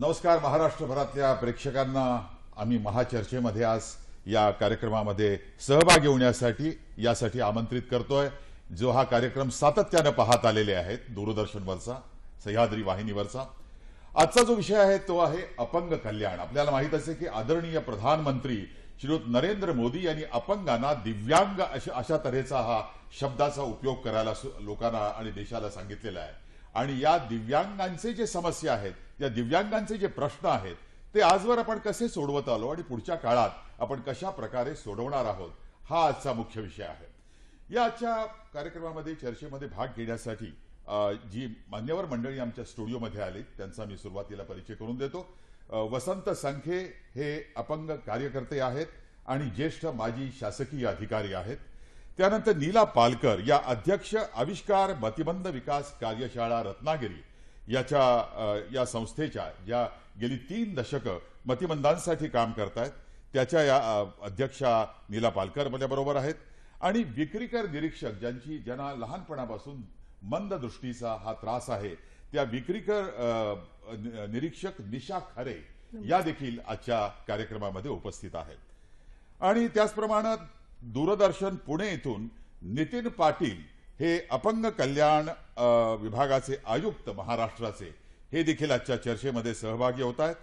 नमस्कार महाराष्ट्रभरातल्या प्रेक्षकांना आम्ही महाचर्चेमध्ये आज या कार्यक्रमामध्ये सहभागी होण्यासाठी यासाठी आमंत्रित करतोय। जो हा कार्यक्रम सातत्याने पाहत आलेले आहेत दूरदर्शनवरचा, सह्याद्री वाहिनीवरचा। आजचा जो विषय आहे तो आहे अपंग कल्याण। आपल्याला माहित असेल की आदरणीय प्रधानमंत्री श्री नरेंद्र मोदी यांनी अपंगांना दिव्यांग अशा तऱ्हेचा हा शब्दाचा उपयोग करायला लोकांना आणि देशाला सांगितलेला आहे। आणि या दिव्यांगांचे जे समस्या आहेत, या दिव्यांगांचे जे प्रश्न आहेत ते आजवर आपण कसे सोडवत आलो आणि पुढच्या काळात आपण कशा प्रकारे सोडवणार आहोत, हा आजचा मुख्य विषय आहे। या आजच्या कार्यक्रमामध्ये चर्चेमध्ये भाग घेण्यासाठी जी मान्यवर मंडळी आमच्या स्टुडिओमध्ये आली त्यांचा मी सुरुवातीला परिचय करून देतो। वसंत संखे हे अपंग कार्यकर्ते आहेत आणि ज्येष्ठ माजी शासकीय अधिकारी आहेत। त्यानंतर नीला पालकर या अध्यक्ष आविष्कार मतिमंद विकास कार्यशाळा रत्नागिरी या संस्थेच्या ज्या गेली 3 दशकं मतिमंदांसाठी काम करतायत त्याच्या या अध्यक्षा नीला पालकर माझ्याबरोबर आहेत। आणि विक्रीकर निरीक्षक ज्यांना लहानपणापासून मंद दृष्टीचा हा त्रास आहे त्या विक्रीकर निरीक्षक निशा खरे या देखील आजच्या कार्यक्रमामध्ये उपस्थित आहेत। आणि त्याचप्रमाणे दूरदर्शन पुणे येथून नितीन पाटील हे अपंग कल्याण विभागाचे आयुक्त महाराष्ट्राचे हे देखील आजच्या चर्चेमध्ये सहभागी होत आहेत।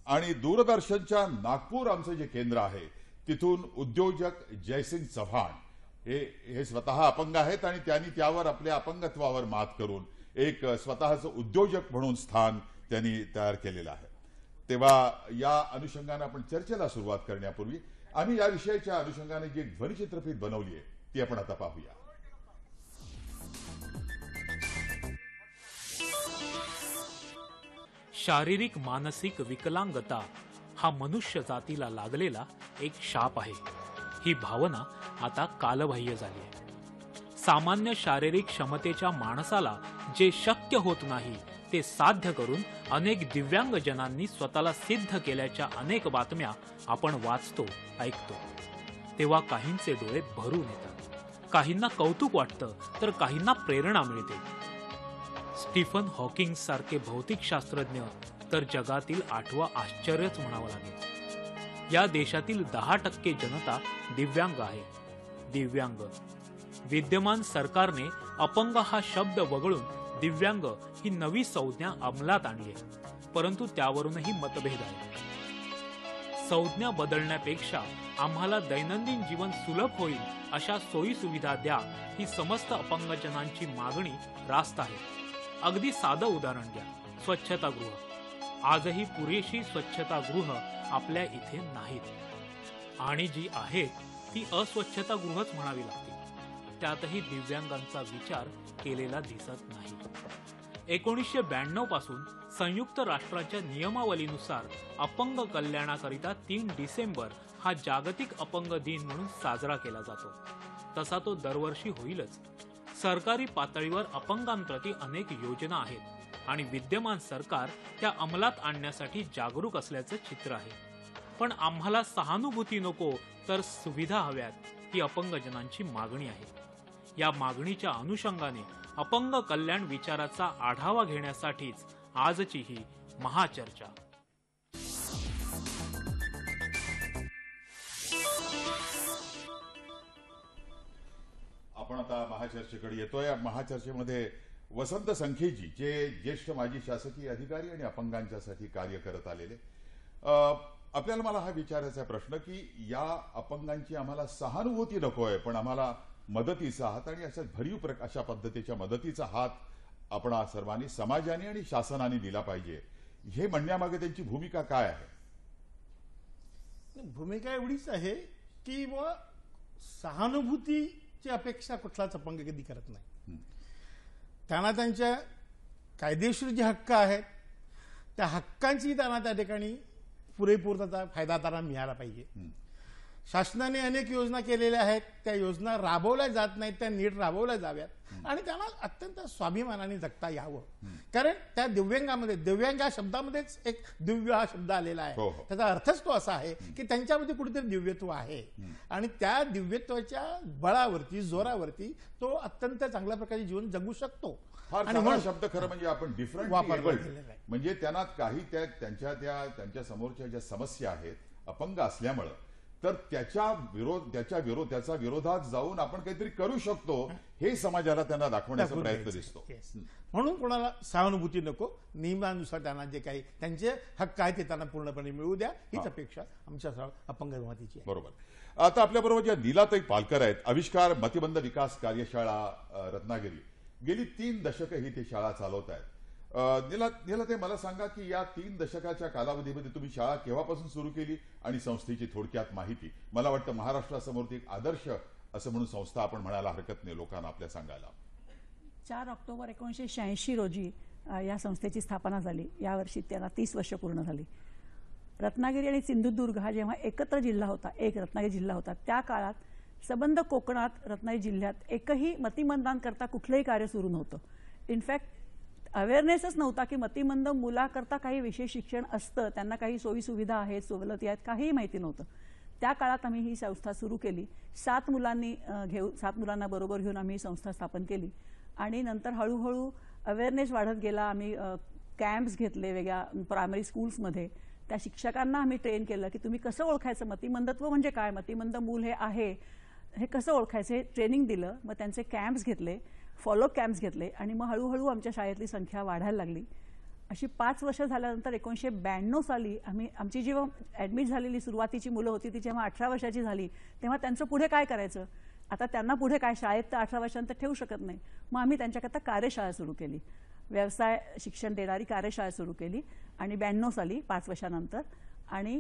आणि दूरदर्शनच्या नागपूर आमचे जे केंद्र आहे तिथून उद्योजक जयसिंग चव्हाण हे स्वतः अपंग आहेत आणि त्यांनी त्यावर आपल्या अपंगत्वावर मात करून एक स्वतःचं उद्योजक म्हणून स्थान त्यांनी तयार केलेलं आहे। तेव्हा या अनुषंगाने आपण चर्चेला सुरुवात करण्यापूर्वी आम्ही या विषयाच्या अनुषंगाने जी ध्वनिचित्रफीत बनवली आहे ती आपण आता पाहूया। शारीरिक मानसिक विकलांगता हा मनुष्य जातीला लागलेला एक शाप आहे। ही भावना आता कालबाह्य झाली आहे। सामान्य शारीरिक क्षमतेच्या माणसाला जे शक्य होत नाही ते साध्य करून अनेक दिव्यांग जनांनी स्वतःला सिद्ध केल्याच्या अनेक बातम्या आपण वाचतो, ऐकतो। तेव्हा काहींचे डोळे भरून येतात, काहींना कौतुक वाटतं तर काहींना प्रेरणा मिळते। स्टीफन हॉकिंग सारखे भौतिक शास्त्रज्ञ तर जगातील 8वं आश्चर्यच म्हणावं लागेल। या देशातील 10% जनता दिव्यांग आहे। दिव्यांग विद्यमान सरकारने अपंग हा शब्द वगळून दिव्यांग ही नवी संज्ञा अंमलात आणली आहे, परंतु त्यावरूनही मतभेद आहे। संज्ञा बदलण्यापेक्षा आम्हाला दैनंदिन जीवन सुलभ होईल अशा सोयी सुविधा द्या ही समस्त अपंगजनांची मागणी रास्त आहे। अगदी साधं उदाहरण द्या, स्वच्छतागृह। आजही पुरेशी स्वच्छतागृह आपल्या इथे नाहीत आणि जी आहेत ती अस्वच्छतागृहच म्हणावी लागतील। त्यातही दिव्यांगांचा विचार केलेला दिसत नाही। 1992 पासून संयुक्त राष्ट्राच्या नियमावलीनुसार अपंग कल्याणाकरिता 3 डिसेंबर हा जागतिक अपंग दिन म्हणून साजरा केला जातो। तसा तो दरवर्षी होईलच। सरकारी पातळीवर अपंगांप्रती अनेक योजना आहेत आणि विद्यमान सरकार त्या अंमलात आणण्यासाठी जागरूक असल्याचं चित्र आहे। पण आम्हाला सहानुभूती नको तर सुविधा हव्यात ही अपंगजनांची मागणी आहे। या मागणीच्या अनुषंगाने अपंग कल्याण विचाराचा आढावा घेण्यासाठीच आजची ही महाचर्चा। आपण आता महाचर्चेकडे येतोय। महाचर्चेमध्ये वसंत संखेजी जे ज्येष्ठ माजी शासकीय अधिकारी आणि अपंगांच्यासाठी कार्य करत आलेले, आपल्याला मला हा विचारायचा प्रश्न की या अपंगांची आम्हाला सहानुभूती नकोय पण आम्हाला मदतीचा हात आणि अशा पद्धतीच्या मदतीचा हात आपण सर्वांनी समाजाने आणि शासनाने दिला पाहिजे, हे म्हणण्यामागे त्यांची भूमिका काय आहे? भूमिका एवढीच आहे की सहानुभूती ची अपेक्षा कुठलाच अपंग कधी करत नाही. त्यांना त्यांच्या कायदेशीर जे हक्क आहेत त्या हक्कांची त्यांना त्या ठिकाणी पुरेपूर त्याचा फायदा त्यांना मिळाला पाहिजे. शासनाने अनेक योजना केलेल्या आहेत, त्या योजना राबवल्या जात नाहीत, त्या नीट राबवल्या जाव्यात आणि त्यांना अत्यंत स्वाभिमानाने जगता यावं. कारण त्या दिव्यांगामध्ये, दिव्यांग या शब्दामध्येच एक दिव्य हा शब्द आलेला आहे. त्याचा अर्थच तो असा आहे की त्यांच्यामध्ये कुठेतरी दिव्यत्व आहे आणि त्या दिव्यत्वाच्या बळावरती, जोरावरती तो अत्यंत चांगल्या प्रकारे जीवन जगू शकतो. आणि म्हणून शब्द खरं म्हणजे आपण डिफरंट वापरला म्हणजे त्यांना काही त्यांच्या समोरच्या ज्या समस्या आहेत अपंग असल्यामुळं, तर त्याच्या विरोधात जाऊन आपण काहीतरी करू शकतो हे समाजाला त्यांना दाखवण्याचा प्रयत्न दिसतो. म्हणून कोणाला सहानुभूती नको, नियमानुसार त्यांना जे काही त्यांचे हक्क आहेत ते त्यांना पूर्णपणे मिळू द्या, हीच अपेक्षा आमच्या अपंग जमातीची आहे. बरोबर. आता आपल्याबरोबर ज्या नीलाताई पालकर आहेत, आविष्कार मतिमंद विकास कार्यशाळा रत्नागिरी, गेली 3 दशकं ही ती शाळा चालवत आहेत. नीलाताई, मला सांगा की या 3 दशकाच्या कालावधीमध्ये तुम्ही शाळा केव्हापासून सुरू केली आणि संस्थेची थोडक्यात माहिती. मला वाटतं महाराष्ट्रासमोर एक आदर्श असं म्हणून संस्था आपण म्हणायला हरकत नाही लोकांना आपल्या सांगायला. 4 ऑक्टोबर 1986 रोजी या संस्थेची स्थापना झाली. यावर्षी त्यांना 30 वर्ष पूर्ण झाली. रत्नागिरी आणि सिंधुदुर्ग हा जेव्हा एकत्र जिल्हा होता, एक रत्नागिरी जिल्हा होता, त्या काळात सबंध कोकणात रत्नागिरी जिल्ह्यात एकही मतिमंदान करता कुठलंही कार्य सुरू नव्हतं. इनफॅक्ट अवेअरनेसच नव्हता की मतिमंद मुलाकरता काही विशेष शिक्षण असतं, त्यांना काही सोयी सुविधा आहेत, सवलती आहेत, काहीही माहिती नव्हतं. त्या काळात आम्ही ही संस्था सुरू केली. 7 मुलांना बरोबर घेऊन आम्ही ही संस्था स्थापन केली आणि नंतर हळूहळू अवेअरनेस वाढत गेला. आम्ही कॅम्प्स घेतले वेगळ्या प्रायमरी स्कूल्समध्ये. त्या शिक्षकांना आम्ही ट्रेन केलं की तुम्ही कसं ओळखायचं, मतिमंदत्व म्हणजे काय, मतिमंद मूल हे आहे हे कसं ओळखायचं, हे ट्रेनिंग दिलं. मग त्यांचे कॅम्प्स घेतले, फॉलोअप कॅम्प्स घेतले आणि मग हळूहळू आमच्या शाळेतली संख्या वाढायला लागली. अशी 5 वर्ष झाल्यानंतर 1992 साली आमची जेव्हा ॲडमिट झालेली सुरुवातीची मुलं होती ती जेव्हा 18 वर्षाची झाली तेव्हा त्यांचं पुढे काय करायचं. आता त्यांना पुढे काय, शाळेत तर 18 वर्षांतर ठेवू शकत नाही. मग आम्ही त्यांच्याकरता कार्यशाळा सुरू केली, व्यवसाय शिक्षण देणारी कार्यशाळा सुरू केली आणि 92 साली 5 वर्षानंतर. आणि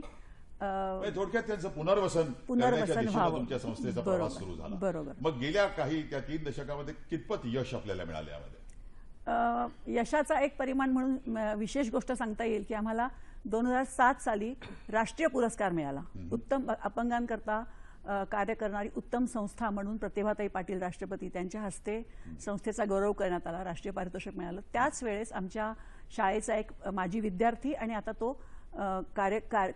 थोडक्यात त्यांचं पुनर्वसन व्हावं, तुमच्या संस्थेचा प्रवास सुरू झाला. बरोबर. मग गेल्या त्या 3 दशकामध्ये कितपत यश आपल्याला मिळाले यामध्ये? यशाचा एक परिमाण म्हणून विशेष गोष्ट सांगता येईल की आम्हाला 2007 साली राष्ट्रीय पुरस्कार मिळाला. उत्तम अपंगांकरता कार्य करणारी उत्तम संस्था म्हणून प्रतिभाताई पाटील राष्ट्रपती त्यांच्या हस्ते संस्थेचा गौरव करण्यात आला, राष्ट्रीय पारितोषिक मिळालं. त्याच वेळेस आमच्या शाळेचा एक माजी विद्यार्थी आणि आता तो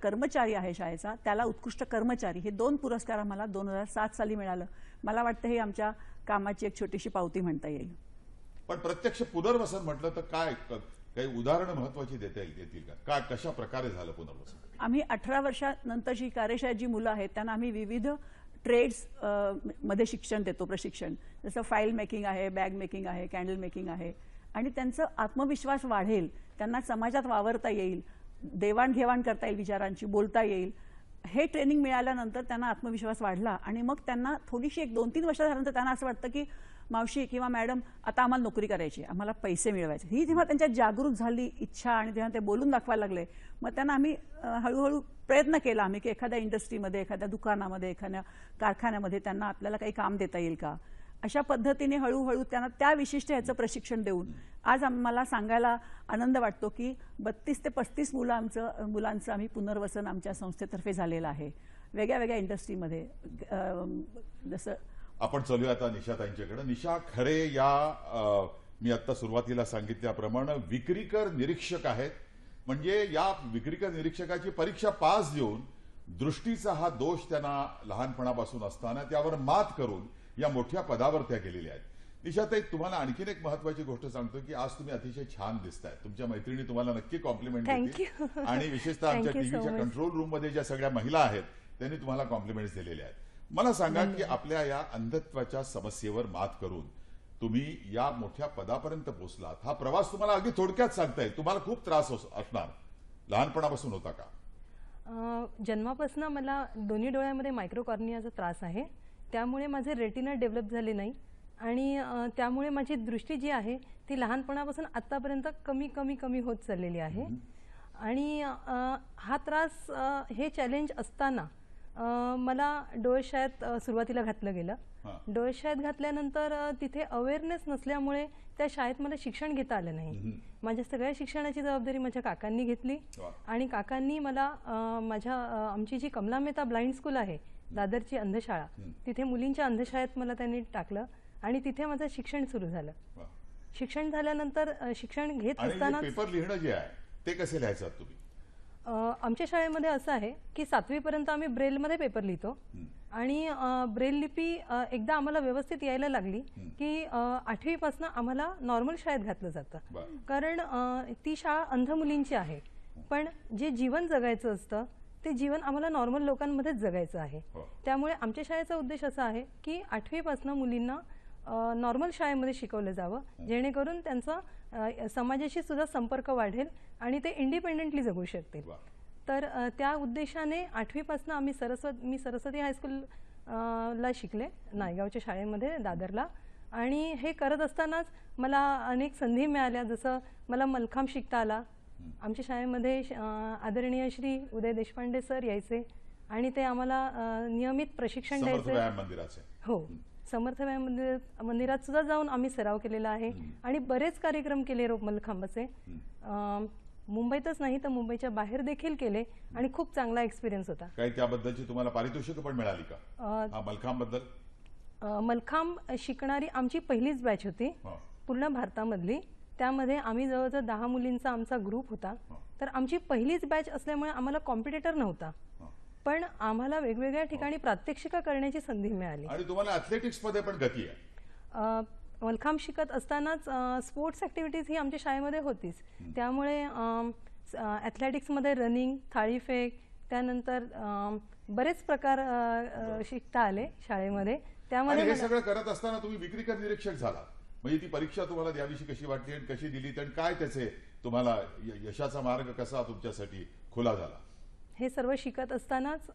कर्मचारी आहे शाळेचा, त्याला उत्कृष्ट कर्मचारी, हे 2 पुरस्कार आम्हाला 2007 साली मिळालं. मला वाटतं हे आमच्या कामाची एक छोटीशी पावती म्हणता येईल. पण प्रत्यक्ष पुनर्वसन म्हटलं तर काय, काही उदाहरणं महत्वाची देता येतील का? काय, कशा प्रकारे झालं पुनर्वसन? आम्ही 18 वर्षानंतरची कार्यशाळेत जी मुलं आहेत त्यांना आम्ही विविध ट्रेड्स मध्ये शिक्षण देतो, प्रशिक्षण. जसं फाईल मेकिंग आहे, बॅग मेकिंग आहे, कॅन्डल मेकिंग आहे. आणि त्यांचा आत्मविश्वास वाढेल, त्यांना समाजात वावरता येईल, देवाणघेवाण करता येईल, विचारांची बोलता येईल. हे ट्रेनिंग मिळाल्यानंतर त्यांना आत्मविश्वास वाढला आणि मग त्यांना थोडीशी 1-2-3 वर्ष झाल्यानंतर त्यांना असं वाटतं की मावशी किंवा मॅडम आता आम्हाला नोकरी करायची, आम्हाला पैसे मिळवायचे. ही जेव्हा त्यांच्यात जागृत झाली इच्छा आणि तेव्हा ते बोलून दाखवायला लागले, मग त्यांना आम्ही हळूहळू प्रयत्न केला आम्ही की एखाद्या इंडस्ट्रीमध्ये, एखाद्या दुकानामध्ये, एखाद्या कारखान्यामध्ये त्यांना आपल्याला काही काम देता येईल का. अशा पद्धतीने हळूहळू त्यांना त्या विशिष्ट ह्याचं प्रशिक्षण देऊन आज आम्हाला सांगायला आनंद वाटतो की 32 ते 35 मुलांचं आम्ही पुनर्वसन आमच्या संस्थेतर्फे झालेलं आहे, वेगळ्या वेगळ्या इंडस्ट्रीमध्ये. जसं आपण चलूया आता निशाताईंच्याकडे. निशा खरे या मी आता सुरुवातीला सांगितल्याप्रमाणे विक्रीकर निरीक्षक आहेत. म्हणजे या विक्रीकर निरीक्षकाची परीक्षा पास देऊन दृष्टीचा हा दोष त्यांना लहानपणापासून असताना त्यावर मात करून या मोठ्या पदावर त्या गेलेल्या आहेत. निशाताई, तुम्हाला आणखीन एक महत्वाची गोष्ट सांगतो की आज तुम्ही अतिशय छान दिसताय. तुमच्या मैत्रिणी तुम्हाला नक्की कॉम्प्लिमेंट देतील आणि विशेषतः आमच्या टीव्हीच्या कंट्रोल रूम मध्ये ज्या सगळ्या महिला आहेत त्यांनी तुम्हाला कॉम्प्लिमेंट्स दिलेल्या आहेत. मला सांगा की आपल्या या अंधत्वाच्या समस्येवर मात करून तुम्ही या मोठ्या पदापर्यंत पोहोचलात. हा प्रवास तुम्हाला अगदी थोडक्यात सांगता येईल. तुम्हाला खूप त्रास असणार, लहानपणापासून होता का? जन्मापासून मला दोन्ही डोळ्यामध्ये मायक्रोकॉर्नियाचा त्रास आहे, त्यामुळे माझे रेटिना डेव्हलप झाले नाही आणि त्यामुळे माझी दृष्टी जी आहे ती लहानपणापासून आतापर्यंत कमी कमी कमी होत चाललेली आहे. आणि हा त्रास, हे चॅलेंज असताना मला डोळशाळेत सुरुवातीला घातलं गेलं. हां. डोळशाळेत घातल्यानंतर तिथे अवेअरनेस नसल्यामुळे त्या शाळेत मला शिक्षण घेता आलं नाही. माझ्या सगळ्या शिक्षणाची जबाबदारी माझ्या काकांनी घेतली वा. आणि काकांनी मला आमची जी कमला मेहता ब्लाइंड स्कूल आहे, दादरची अंधशाळा, तिथे मुलींच्या अंधशाळेत मला त्यांनी टाकलं आणि तिथे माझं शिक्षण सुरू झालं. वा. शिक्षण झाल्यानंतर शिक्षण घेत आणि असताना पेपर लिहिणं जे आहे ते कसे लिहायचं तुम्ही? आमच्या शाळेमध्ये असं आहे की 7वी पर्यंत आम्ही ब्रेलमध्ये पेपर लिहितो आणि ब्रेल लिपी एकदा आम्हाला व्यवस्थित यायला लागली की 8वी पासून आम्हाला नॉर्मल शाळेत घातलं जातं. बरं. कारण ती शाळा अंध मुलींची आहे, पण जे जीवन जगायचं असतं ते जीवन आम्हाला नॉर्मल लोकांमध्येच जगायचं आहे. हो. त्यामुळे आमच्या शाळेचा उद्देश असा आहे की 8वी पासून मुलींना नॉर्मल शाळेमध्ये शिकवलं जावं, जेणेकरून त्यांचा समाजाशी सुद्धा संपर्क वाढेल आणि ते इंडिपेंडेंटली जगू शकतील. वा. तर त्या उद्देशाने 8वी पासून मी सरस्वती हायस्कूल ला शिकले, नायगावच्या शाळेमध्ये दादरला. आणि हे करत असतानाच मला अनेक संधी मिळाल्या. जसं मला मलखांब शिकता आला. आमच्या शाळेमध्ये आदरणीय श्री उदय देशपांडे सर यायचे आणि ते आम्हाला नियमित प्रशिक्षण समर्थ द्यायचे. व्यायाम मंदिराचे. हो, समर्थ व्यायाम मंदिरात सुद्धा जाऊन आम्ही सराव केलेला आहे आणि बरेच कार्यक्रम केले मलखांबाचे. मुंबईतच नाही तर मुंबईच्या बाहेर देखील केले आणि खूप चांगला एक्सपिरियन्स होता. काही त्याबद्दलची तुम्हाला पारितोषिक पण मिळाली का? हा मलखांब बद्दल? मलखांब शिकणारी आमची पहिलीच बॅच होती पूर्ण भारतामधली. त्यामध्ये आम्ही जवळजवळ 10 मुलींचा आमचा ग्रुप होता. तर आमची पहिलीच बॅच असल्यामुळे आम्हाला कॉम्पिटिटर नव्हता, पण आम्हाला वेगवेगळ्या ठिकाणी प्रात्यक्षिका करण्याची संधी मिळाली. आणि तुम्हाला ऍथलेटिक्स मध्ये पण गती आहे? मलखांब शिकत असतानाच स्पोर्ट्स ऍक्टिव्हिटीज ही आमच्या शाळेमध्ये होतीच. त्यामुळे ॲथलेटिक्समध्ये रनिंग, थाळीफेक, त्यानंतर बरेच प्रकार शिकता आले शाळेमध्ये. आणि त्यामध्ये हे सगळं करत असताना तुम्ही विक्रीकर निरीक्षक झाला. म्हणजे ती परीक्षा तुम्हाला द्यावीशी कशी वाटली आणि कशी दिली आणि काय त्याचे तुम्हाला यशाचा मार्ग कसा तुमच्यासाठी खुला झाला? हे सर्व शिकत असतानाच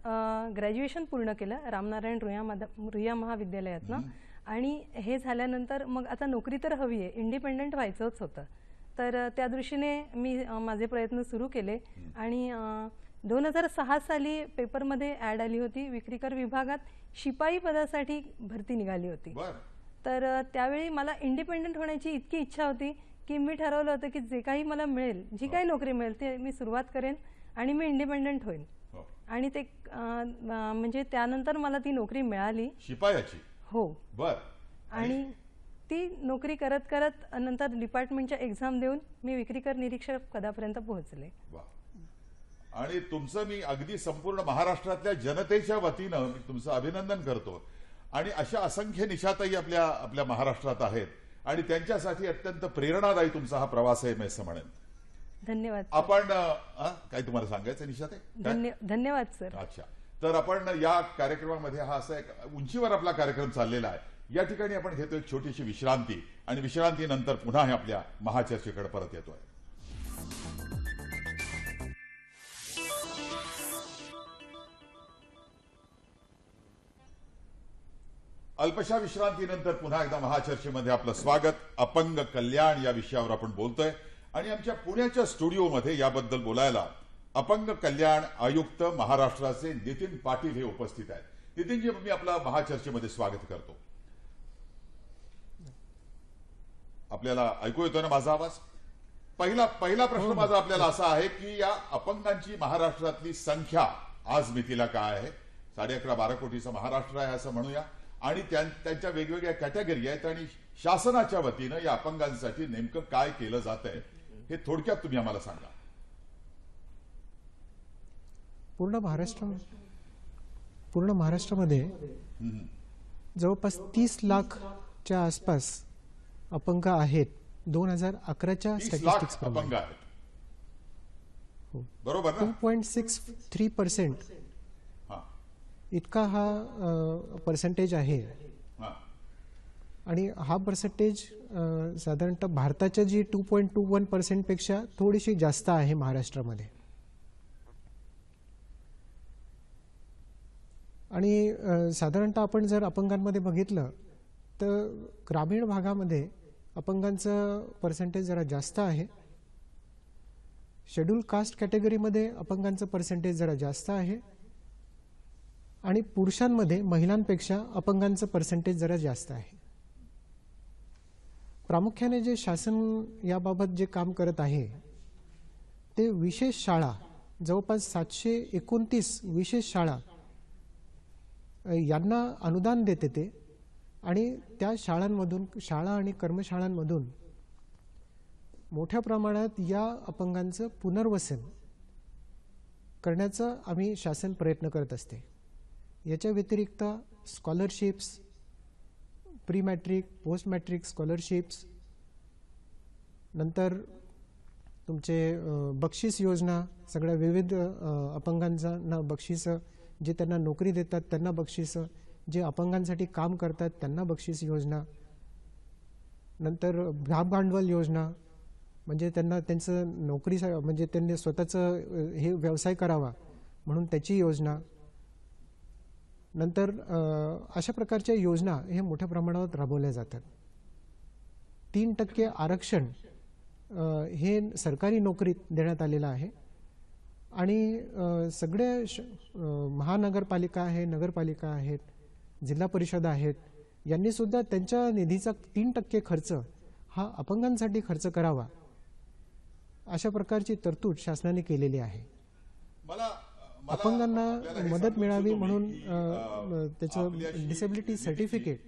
ग्रॅज्युएशन पूर्ण केलं रामनारायण रुईया महाविद्यालयातनं. आणि हे झाल्यानंतर मग आता नोकरी तर हवी आहे, इंडिपेंडंट व्हायचंच होतं. तर त्या दृष्टीने मी माझे प्रयत्न सुरू केले आणि 2006 साली पेपरमध्ये ॲड आली होती, विक्रीकर विभागात शिपाई पदासाठी भरती निघाली होती. तर त्यावेळी मला इंडिपेंडंट होण्याची इतकी इच्छा होती की मी ठरवलं होतं की जे काही मला मिळेल, जी काही नोकरी मिळेल ते मी सुरुवात करेन आणि मी इंडिपेंडंट होईन. आणि ते म्हणजे त्यानंतर मला ती नोकरी मिळाली शिपायाची. हो. बर. आणि ती नोकरी करत करत नंतर डिपार्टमेंटच्या एक्झाम देऊन मी विक्रीकर निरीक्षक पदापर्यंत पोहोचले. आणि तुमचं मी अगदी संपूर्ण महाराष्ट्रातल्या जनतेच्या वतीनं मी तुमचं अभिनंदन करतो. आणि अशा असंख्य निशाताई आपल्या महाराष्ट्रात आहेत आणि त्यांच्यासाठी अत्यंत प्रेरणादायी तुमचा हा प्रवास आहे मी असं म्हणेन. धन्यवाद. आपण काय तुम्हाला सांगायचं निशाताई? धन्यवाद सर. अच्छा, तर आपण या कार्यक्रमामध्ये हा असा एक उंचीवर आपला कार्यक्रम चाललेला आहे. या ठिकाणी आपण घेतो एक छोटीशी विश्रांती आणि विश्रांतीनंतर पुन्हा हे आपल्या महाचर्चेकडे परत येतोय. अल्पशा विश्रांतीनंतर पुन्हा एकदा महाचर्चेमध्ये आपलं स्वागत. अपंग कल्याण या विषयावर आपण बोलतोय आणि आमच्या पुण्याच्या स्टुडिओमध्ये याबद्दल बोलायला अपंग कल्याण आयुक्त महाराष्ट्राचे नितीन पाटील हे उपस्थित आहेत. नितीनजी, मी आपला महाचर्चेमध्ये स्वागत करतो. आपल्याला ऐकू येतोय ना माझा आवाज? पहिला प्रश्न माझा आपल्याला असा आहे की या अपंगांची महाराष्ट्रातली संख्या आज मितीला काय आहे? 11.5-12 कोटीचा महाराष्ट्र आहे असं म्हणूया. आणि त्यांच्या वेगवेगळ्या कॅटेगरी आहेत आणि शासनाच्या वतीनं या अपंगांसाठी नेमकं काय केलं जात आहे हे थोडक्यात तुम्ही आम्हाला सांगा. पूर्ण महाराष्ट्रामध्ये जवळपास 30 लाखच्या आसपास अपंग आहेत 2011च्या स्टॅटिस्टिक्स अपंग प्रमाणे. आहेत, बरोबर ना? 2.63% इतका हा पर्सेंटेज आहे. आणि हा पर्सेंटेज साधारणतः भारताच्या जी 2.21% पेक्षा थोडीशी जास्त आहे महाराष्ट्रामध्ये. आणि साधारणतः आपण जर अपंगांमध्ये बघितलं तर ग्रामीण भागामध्ये अपंगांचं पर्सेंटेज जरा जास्त आहे. शेड्यूल कास्ट कॅटेगरीमध्ये अपंगांचं पर्सेंटेज जरा जास्त आहे आणि पुरुषांमध्ये महिलांपेक्षा अपंगांचं पर्सेंटेज जरा जास्त आहे. प्रामुख्याने जे शासन याबाबत जे काम करत आहे ते विशेष शाळा, जवळपास 729 विशेष शाळा यांना अनुदान देते ते, आणि त्या शाळांमधून, शाळा आणि कर्मशाळांमधून मोठ्या प्रमाणात या अपंगांचं पुनर्वसन करण्याचा आम्ही शासन प्रयत्न करत असते. याच्या व्यतिरिक्त scholarships, pre matric, post matric scholarships, नंतर तुमचे बक्षीस योजना, सगळ्या विविध अपंगांना बक्षिसं, जे त्यांना नोकरी देतात त्यांना बक्षिसं, जे अपंगांसाठी काम करतात त्यांना बक्षीस योजना, नंतर भागभांडवल योजना, म्हणजे त्यांना त्यांचं नोकरी, म्हणजे त्यांनी स्वतःचं हे व्यवसाय करावा म्हणून त्याची योजना, नंतर अशा प्रकारच्या योजना हे मोठ्या प्रमाणावर राबवल्या जातात. 3% आरक्षण हे सरकारी नोकरीत देण्यात आलेलं आहे, आणि सगळ्या महानगरपालिका आहे, नगरपालिका आहेत, जिल्हा परिषद आहेत, यांनी सुद्धा त्यांच्या निधीचा 3% खर्च हा अपंगांसाठी खर्च करावा, अशा प्रकारची तरतूद शासनाने केलेली आहे. अपंगांना मदत मिळावी म्हणून त्याचं डिसेबिलिटी सर्टिफिकेट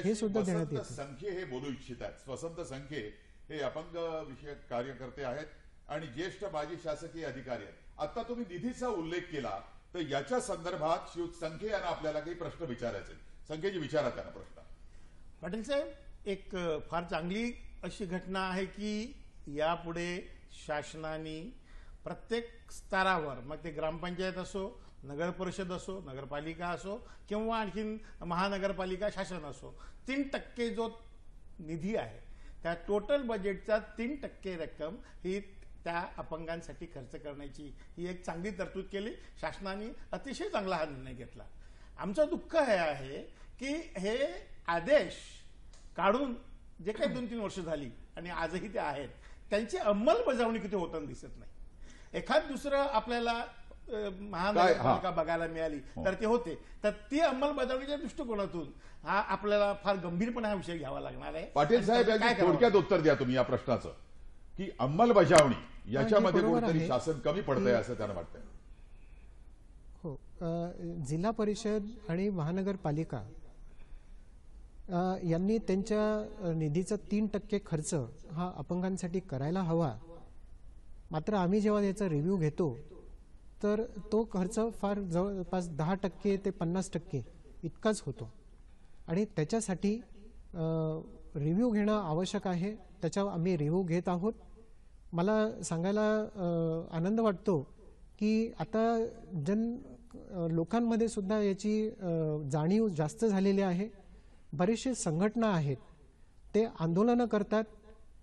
हे सुद्धा देण्यात येतं. संख्ये हे बोलू इच्छित आहेत. स्वसंत संख्ये हे अपंग विषयक कार्यकर्ते आहेत आणि ज्येष्ठ माजी शासकीय अधिकारी आहेत. आता तुम्ही निधीचा उल्लेख केला तर याच्या संदर्भात श्रीयुत संख्ये यांना आपल्याला काही प्रश्न विचारायचे. संख्येची विचारा त्यांना प्रश्न. पाटील साहेब, एक फार चांगली अशी घटना आहे की यापुढे शासनाने प्रत्येक स्तरावर, मग ते ग्रामपंचायत असो, नगर परिषद असो, नगरपालिका असो किंवा आणखीन महानगरपालिका शासन असो, 3% जो निधी आहे त्या टोटल बजेटचा 3% रक्कम ही त्या अपंगांसाठी खर्च करण्याची ही एक चांगली तरतूद केली. शासनाने अतिशय चांगला हा निर्णय घेतला. आमचं दुःख हे आहे की हे आदेश काढून जे काही 2-3 वर्ष झाली आणि आजही ते आहेत, त्यांची अंमलबजावणी किती होताना दिसत नाही. एखाद दुसरं आपल्याला महानगरपालिका बघायला मिळाली तर ते होते, तर ती अंमलबजावणीच्या दृष्टिकोनातून हा आपल्याला फार गंभीरपणे हा विषय घ्यावा लागणार आहे. पाटील साहेब, थोडक्यात उत्तर द्या तुम्ही या प्रश्नाचं की अंमलबजावणी याच्यामध्ये कुठेतरी शासन कमी पडतंय असं त्यांना वाटतंय. हो, जिल्हा परिषद आणि महानगरपालिका यांनी त्यांच्या निधीचा 3% खर्च हा अपंगांसाठी करायला हवा. मात्र आम्ही जेव्हा याचा रिव्ह्यू घेतो तर तो खर्च फार जवळपास 10% ते 50% इतकाच होतो, आणि त्याच्यासाठी रिव्ह्यू घेणं आवश्यक आहे. त्याचा आम्ही रिव्ह्यू घेत आहोत. मला सांगायला आनंद वाटतो की आता लोकांमध्ये सुद्धा याची जाणीव जास्त झालेली आहे. बरेचसे संघटना आहेत ते आंदोलनं करतात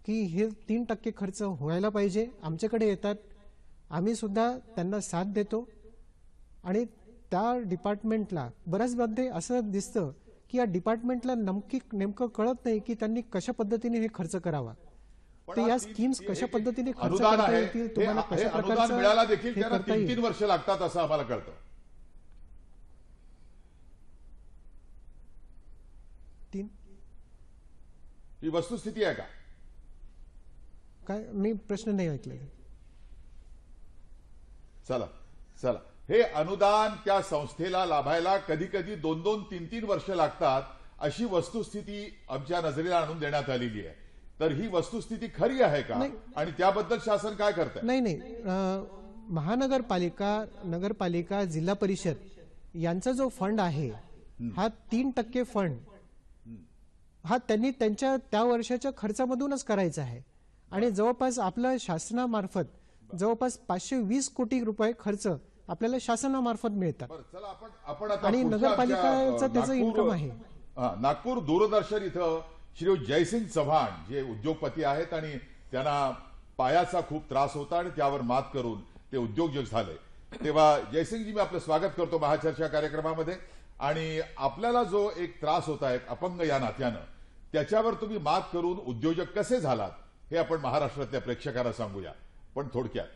की हे 3% खर्च व्हायला पाहिजे, आमच्याकडे येतात, आम्ही सुद्धा त्यांना साथ देतो. आणि त्या डिपार्टमेंटला बऱ्याचमध्ये असं दिसतं की या डिपार्टमेंटला नेमकं कळत नाही की त्यांनी कशा पद्धतीने हे खर्च करावा, तर या स्कीम्स कशा पद्धतीने खर्च करता येतील, तुम्हाला कशा प्रकारचं मिळायला देखील हे त्यांना करता येईल. 3 वर्ष लागतात असं आम्हाला कळतं. 3 ही वस्तुस्थिती आहे का? काय, मी प्रश्न नाही ऐकले. चला चला, हे अनुदान त्या संस्थेला लाभायला कधी कधी 2-2, 3-3 वर्ष लागतात अशी वस्तुस्थिती आमच्या नजरेला आणून देण्यात आलेली आहे. तर ही वस्तुस्थिती खरी आहे का आणि त्याबद्दल शासन काय करतंय? नाही, महानगरपालिका, नगरपालिका, जिल्हा परिषद यांचा जो फंड आहे हा 3% फंड हा त्यांनी त्यांच्या त्या वर्षाच्या खर्चामधूनच करायचा आहे. आणि जवळपास आपल्या शासनामार्फत जवळपास 520 कोटी रुपये खर्च आपल्याला शासनामार्फत मिळतात. चला आपण आता आणि नगरपालिकाचं त्याचं इन्कम आहे. नागपूर दूरदर्शन इथं श्री जयसिंग चव्हाण जे उद्योगपती आहेत आणि त्यांना पायाचा खूप त्रास होता आणि त्यावर मात करून ते उद्योजक झाले. तेव्हा जयसिंगजी, मी आपलं स्वागत करतो महाचर्चा कार्यक्रमामध्ये. आणि आपल्याला जो एक त्रास होता एक अपंग या नात्यानं, त्याच्यावर तुम्ही मात करून उद्योजक कसे झालात हे आपण महाराष्ट्रातल्या प्रेक्षकांना सांगूया, पण थोडक्यात.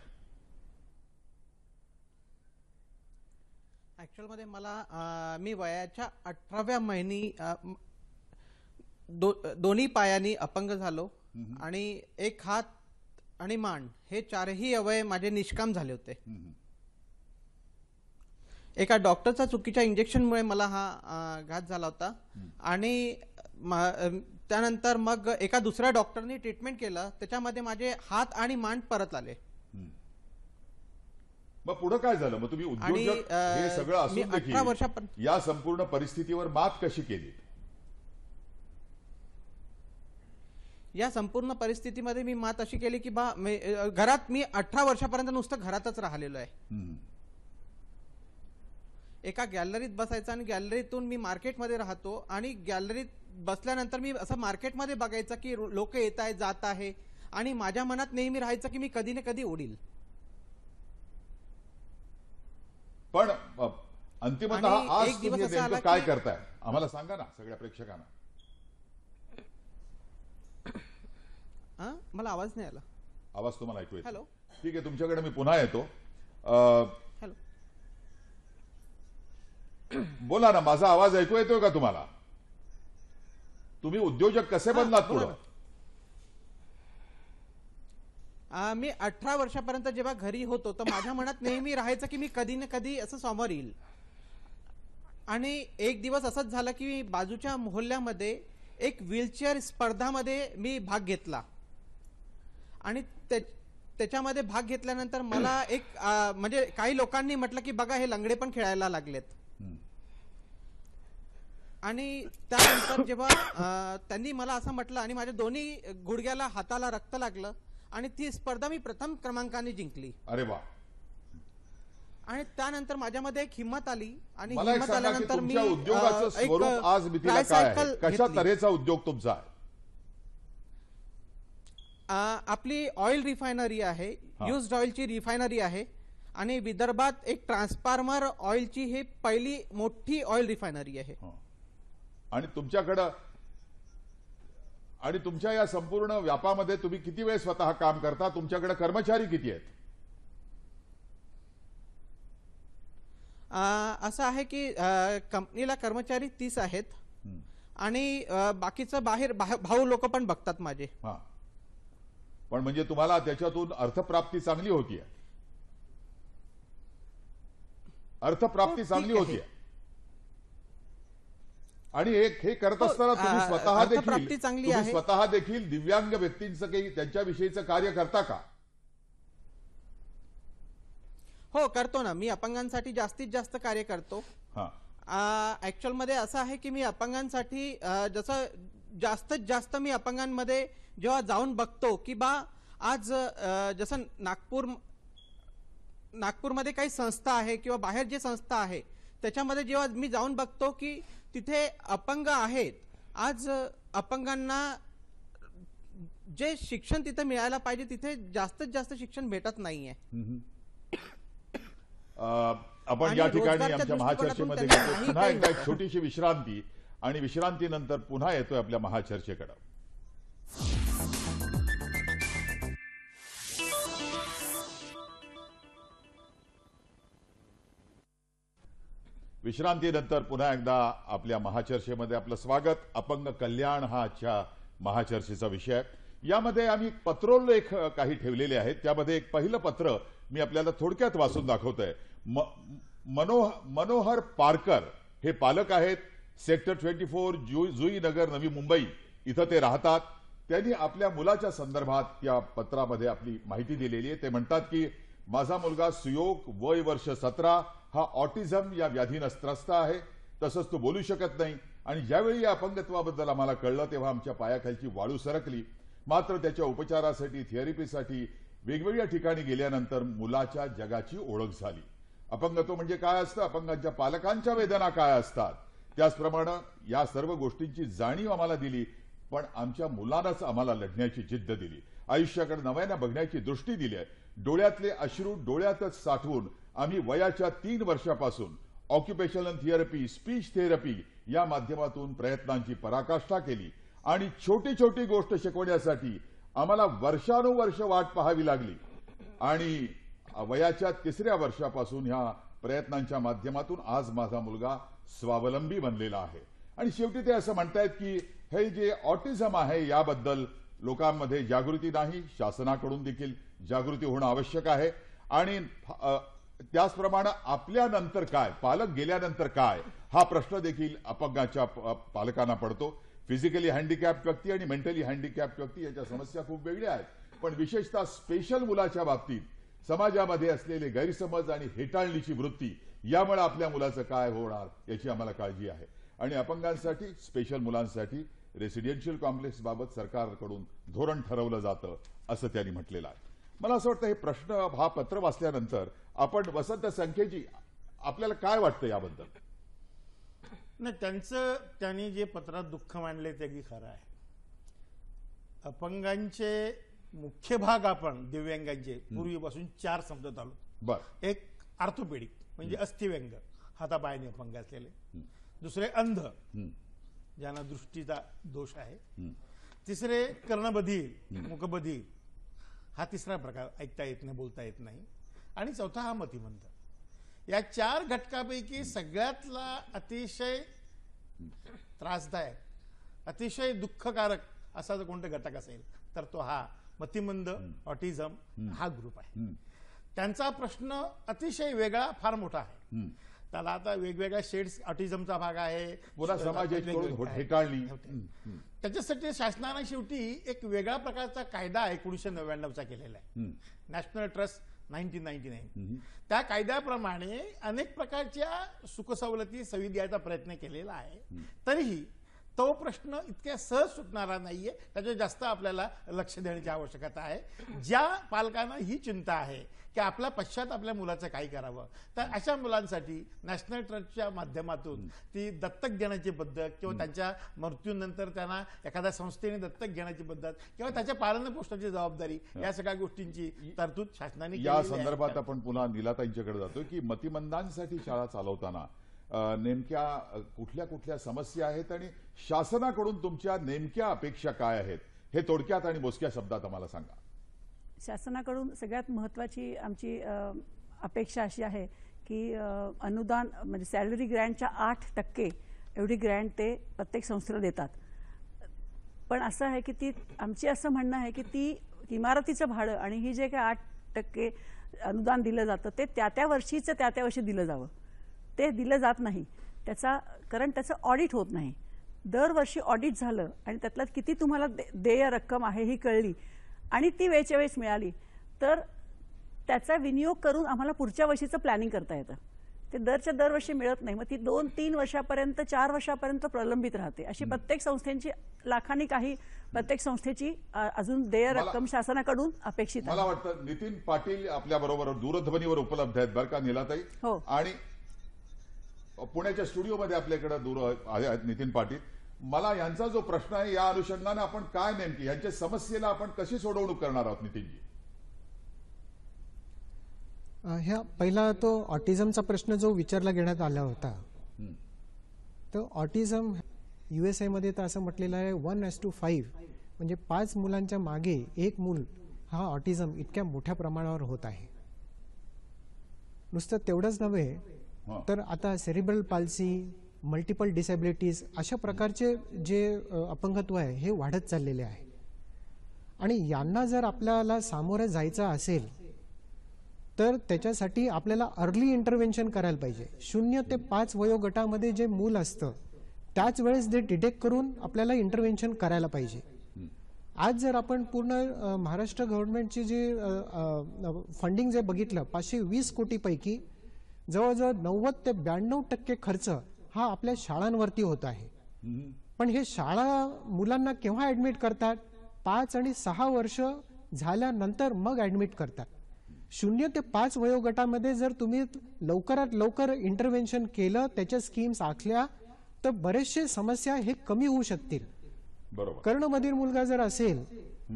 ॲक्च्युअलमध्ये मला मी वयाच्या 18व्या महिनी दोन्ही पायांनी अपंग झालो आणि एक हात आणि मान हे चारही अवयव माझे निष्काम झाले होते. एका डॉक्टरचा चुकीच्या इंजेक्शनमुळे मला हा घात झाला होता आणि त्यानंतर मग एका दुसऱ्या डॉक्टरनी ट्रीटमेंट केलं, त्याच्यामध्ये माझे हात आणि मान परत आले. मग पुढे काय झालं? मग तुम्ही उद्योजक हे सगळं असून 18 वर्षापर्यंत या संपूर्ण परिस्थितीवर मात कशी केली? या संपूर्ण परिस्थितीमध्ये मी मात अशी केली की घरात मी 18 वर्षापर्यंत नुसतं घरातच राहिलेलो आहे. एका गॅलरीत बसायचं आणि गॅलरीतून मी मार्केटमध्ये राहतो आणि गॅलरीत बसल्यानंतर मी असं मार्केटमध्ये बघायचं की लोक येत आहे जात आहे आणि माझ्या मनात नेहमी राहायचं की मी कधी ना कधी उडील. पण अंतिमतः आणि आज एक दिवस तुम्ही असा आला नेमकं काय की- करताय आम्हाला सांगा ना, सगळ्या प्रेक्षकांना. मला आवाज नाही आला. आवाज तुम्हाला ऐकू येतो? हॅलो. ठीक आहे, तुमच्याकडे मी पुन्हा येतो. हॅलो. बोला ना, माझा आवाज ऐकू येतोय का तुम्हाला? तुम्ही उद्योजक कसे बनलात बोला पुढं? मी 18 वर्षापर्यंत जेव्हा घरी होतो तर माझ्या मनात नेहमी राहायचं की मी कधी ना कधी असं समोर येईल. आणि एक दिवस असंच झालं की बाजूच्या मोहल्ल्यामध्ये एक व्हीलचेअर स्पर्धामध्ये मी भाग घेतला आणि त्याच्यामध्ये भाग घेतल्यानंतर मला एक म्हणजे काही लोकांनी म्हटलं की बघा हे लंगडे पण खेळायला लागलेत. आणि त्यानंतर जेव्हा त्यांनी मला असं म्हटलं आणि माझ्या दोन्ही गुडघ्याला हाताला रक्त लागलं आणि ती स्पर्धा मी प्रथम क्रमांकाने जिंकली. अरे वा. आणि त्यानंतर माझ्यामध्ये एक हिंमत आली आणि मला एक हिंमत सांगा की आल्यानंतर मी तुमच्या उद्योगाचं स्वरूप आज मितीला काय आहे? ट्रायसायकल कशा घेतली. तऱ्हेचा उद्योग तुमचा आहे? आपली ऑइल रिफायनरी आहे, युज्ड ऑइलची रिफायनरी आहे आणि विदर्भात एक ट्रान्सफॉर्मर ऑइलची ही पहिली मोठी ऑइल रिफायनरी आहे. आणि तुमच्याकडं आणि तुमच्या या संपूर्ण व्यापामध्ये तुम्ही किती वेळ स्वतः काम करता? तुमच्याकडे कर्मचारी किती आहेत? असं आहे की कंपनीला कर्मचारी 30 आहेत आणि बाकीचं बाहेर भाऊ लोक पण बघतात माझे. हा, पण म्हणजे तुम्हाला त्याच्यातून अर्थप्राप्ती चांगली होतीये? अर्थप्राप्ती चांगली ठीक आहे. होतीये. आणि एक हे करत असताना तुम्ही स्वतः अर्थप्राप्ती चांगली आहे. स्वतः देखील दिव्यांग व्यक्तींचं काही त्यांच्याविषयीचं कार्य करता का? हो, करतो ना. मी अपंगांसाठी जास्तीत जास्त कार्य करतो. ऍक्च्युअल मध्ये असं आहे की मी अपंगांसाठी जसं जास्तीत जास्त मी अपंगांमध्ये जेव्हा जाऊन बघतो की आज जसं नागपूरमध्ये काही संस्था आहे किंवा बाहेर जे संस्था आहे त्याच्यामध्ये जेव्हा मी जाऊन बघतो की तिथे अपंग आहेत, आज अपंगांना जे शिक्षण तिथे मिळायला पाहिजे तिथे जास्तीत जास्त शिक्षण भेटत नाहीये. आपण या ठिकाणी आमच्या महाचर्चेमध्ये घेतो पुन्हा एकदा एक छोटीशी विश्रांती आणि विश्रांतीनंतर पुन्हा येतोय आपल्या महाचर्चेकडे. विश्रांतीनंतर पुन्हा एकदा आपल्या महाचर्चेमध्ये आपलं स्वागत. अपंग कल्याण हा आजच्या महाचर्चेचा विषय आहे. यामध्ये आम्ही पत्रोल्लेख काही ठेवलेले आहेत. त्यामध्ये एक पहिलं पत्र मी आपल्याला थोडक्यात वाचून दाखवतोय. मनोहर पारकर हे पालक आहेत. सेक्टर 24 जुई नगर नवी मुंबई इथं ते राहतात. त्यांनी आपल्या मुलाच्या संदर्भात या पत्रामध्ये आपली माहिती दिलेली आहे. ते म्हणतात की माझा मुलगा सुयोग वय वर्ष 17 हा ऑटिझम या व्याधीनं त्रस्त आहे. तसंच तो बोलू शकत नाही आणि ज्यावेळी या अपंगत्वाबद्दल आम्हाला कळलं तेव्हा आमच्या पायाखालची वाळू सरकली. मात्र त्याच्या उपचारासाठी थेरपीसाठी वेगवेगळ्या ठिकाणी गेल्यानंतर मुलाच्या जगाची ओळख झाली. अपंगत्व म्हणजे काय असतं, अपंगांच्या पालकांच्या वेदना काय असतात, त्याचप्रमाणे या सर्व गोष्टींची जाणीव आम्हाला दिली. पण आमच्या मुलांनाच आम्हाला लढण्याची जिद्द दिली. आयुष्याकडे नव्याने बघण्याची दृष्टी दिली आहे. डोळ्यातले अश्रू डोळ्यातच साठवून आम्ही वयाच्या 3 वर्षापासून ऑक्युपेशनल थेरपी, स्पीच थेरपी या माध्यमातून प्रयत्नांची पराकाष्ठा केली आणि छोटी छोटी गोष्ट शिकवण्यासाठी आम्हाला वर्षानुवर्ष वाट पाहावी लागली. आणि वयाच्या 3ऱ्या वर्षापासून ह्या प्रयत्नांच्या माध्यमातून आज माझा मुलगा स्वावलंबी बनलेला आहे. आणि शेवटी ते असं म्हणतायत की हे जे ऑटिझम आहे याबद्दल लोकांमध्ये जागृती नाही, शासनाकडून देखील जागृती होणं आवश्यक आहे. आणि त्याचप्रमाणे आपल्यानंतर काय, पालक गेल्यानंतर काय, हा प्रश्न देखील अपंगाच्या पालकांना पडतो. फिजिकली हँडिकॅप्ड व्यक्ती आणि मेंटली हँडिकॅप्ड व्यक्ती याच्या समस्या खूप वेगळ्या आहेत. पण विशेषतः स्पेशल मुलाच्या बाबतीत समाजामध्ये असलेले गैरसमज आणि हेटाळणीची वृत्ती, यामुळे आपल्या मुलाचं काय होणार याची आम्हाला काळजी आहे. आणि अपंगांसाठी, स्पेशल मुलांसाठी रेसिडेन्शियल कॉम्प्लेक्स बाबत सरकारकडून धोरण ठरवलं जातं असं त्यांनी म्हटलेलं आहे. मला असं वाटतं हे प्रश्न, हा पत्र वाचल्यानंतर आपण वसंत संख्येची आपल्याला काय वाटतं याबद्दल? नाही, त्यांनी जे पत्रात दुःख मांडले ते अगदी खरं आहे. अपंगांचे मुख्य भाग आपण दिव्यांगांचे पूर्वीपासून 4 समजत आलो. बर. एक आर्थोपेडिक म्हणजे अस्थिव्यंग, हातापायाने अपंग असलेले. दुसरे अंध, ज्यांना दृष्टीचा दोष आहे. तिसरे कर्णबधीर, मुखबधीर, हा तिसरा प्रकार, ऐकता येत नाही, बोलता येत नाही. आणि चौथा हा मतिमंद. या 4 घटकापैकी सगळ्यातला अतिशय त्रासदायक, अतिशय दुःखकारक असा जर कोणता घटक असेल तर तो हा मतिमंद, ऑटिझम हा ग्रुप आहे. त्यांचा प्रश्न अतिशय वेगळा, फार मोठा आहे. त्याला आता वेगवेगळ्या शेड्स, ऑटिझमचा भाग आहे, पुन्हा समाजाची हेटाळणी. त्याच्यासाठी शासनाने शेवटी एक वेगळ्या प्रकारचा कायदा 1999चा केलेला आहे, नॅशनल ट्रस्ट 1999. त्या कायद्याप्रमाणे अनेक प्रकारच्या सुखसवलती सवलती द्यायचा प्रयत्न केलेला आहे. तरीही तो प्रश्न इतक्या सहज सुटणारा नाहीये. त्याच्यावर जास्त आपल्याला लक्ष देण्याची आवश्यकता आहे. ज्या पालकांना ही चिंता आहे की आपल्या पश्चात आपल्या मुलाचं काय करावं, तर अशा मुलांसाठी नॅशनल ट्रस्टच्या माध्यमातून ती दत्तक घेण्याची पद्धत किंवा त्यांच्या मृत्यूनंतर त्यांना एखाद्या संस्थेने दत्तक घेण्याची पद्धत किंवा त्याच्या पालनपोषणाची जबाबदारी, या सगळ्या गोष्टींची तरतूद शासनाने या संदर्भात आपण पुन्हा नीलाताईंच्याकडे जातो की मतिमंदांसाठी शाळा चालवताना नेमक्या कुठल्या कुठल्या समस्या आहेत आणि शासनाकडून तुमच्या नेमक्या अपेक्षा काय आहेत, हे थोडक्यात आणि मोजक्या शब्दात आम्हाला सांगा. शासनाकडून सगळ्यात महत्त्वाची आमची अपेक्षा अशी आहे की अनुदान म्हणजे सॅलरी ग्रँटच्या 8% एवढी ग्रँट ते प्रत्येक संस्थेला देतात. पण असं आहे की ती आमची असं म्हणणं आहे की ती इमारतीचं भाडं आणि ही जे काही 8% अनुदान दिलं जातं ते त्या वर्षीचं त्या वर्षी दिलं जावं. ते दिलं जात नाही कारण त्याचं ऑडिट होत नाही. दरवर्षी ऑडिट झालं आणि त्यातलं किती तुम्हाला देय रक्कम आहे ही कळली आणि ती वेळच्या वेळेस मिळाली तर त्याचा विनियोग करून आम्हाला पुढच्या वर्षीचं प्लॅनिंग करता येतं. ते दरवर्षी मिळत नाही. मग ती 2-3 वर्षापर्यंत, 4 वर्षापर्यंत प्रलंबित राहते. अशी प्रत्येक संस्थेची लाखांनी काही प्रत्येक संस्थेची अजून देय रक्कम शासनाकडून अपेक्षित आहे. मला वाटतं नितीन पाटील आपल्या बरोबर दूरध्वनीवर उपलब्ध आहेत बरं का नीलाताई? हो. आणि पुण्याच्या स्टुडिओमध्ये आपल्याकडे दूर आहेत नितीन पाटील. मला यांचा जो प्रश्न आहे या अनुषंगाने आपण काय नेमकी यांच्या समस्येला आपण कशी सोडवणूक करणार आहोत नितीनजी? ह्या पहिला तो ऑटिझमचा प्रश्न जो विचारला घेण्यात आला होता, तो ऑटिझम USA मध्ये तर असं म्हटलेलं आहे 1:5 म्हणजे 5 मुलांच्या मागे 1 मूल हा ऑटिझम इतक्या मोठ्या प्रमाणावर होत आहे. नुसतं तेवढंच नव्हे तर आता सेरिब्रल पाल्सी, मल्टिपल डिसेबिलिटीज अशा प्रकारचे जे अपंगत्व आहे हे वाढत चाललेले आहे. आणि यांना जर आपल्याला सामोरं जायचं असेल तर त्याच्यासाठी आपल्याला अर्ली इंटरव्हेन्शन करायला पाहिजे. 0 ते 5 वयोगटामध्ये जे मूल असतं त्याच वेळेस ते डिटेक्ट करून आपल्याला इंटरव्हेन्शन करायला पाहिजे. आज जर आपण पूर्ण महाराष्ट्र गव्हर्नमेंटची जी फंडिंग जे बघितलं 520 कोटीपैकी जवळजवळ 90 ते 92% खर्च हा आपल्या शाळांवरती होत आहे. पण हे शाळा मुलांना केव्हा ऍडमिट करतात? 5 आणि 6 वर्ष झाल्यानंतर मग ऍडमिट करतात. 0 ते 5 वयोगटामध्ये जर तुम्ही लवकरात लवकर इंटरव्हेन्शन केलं, त्याच्या स्कीम्स आखल्या तर बरेचसे समस्या हे कमी होऊ शकतील. बरोबर. कर्णबधीर मुलगा जर असेल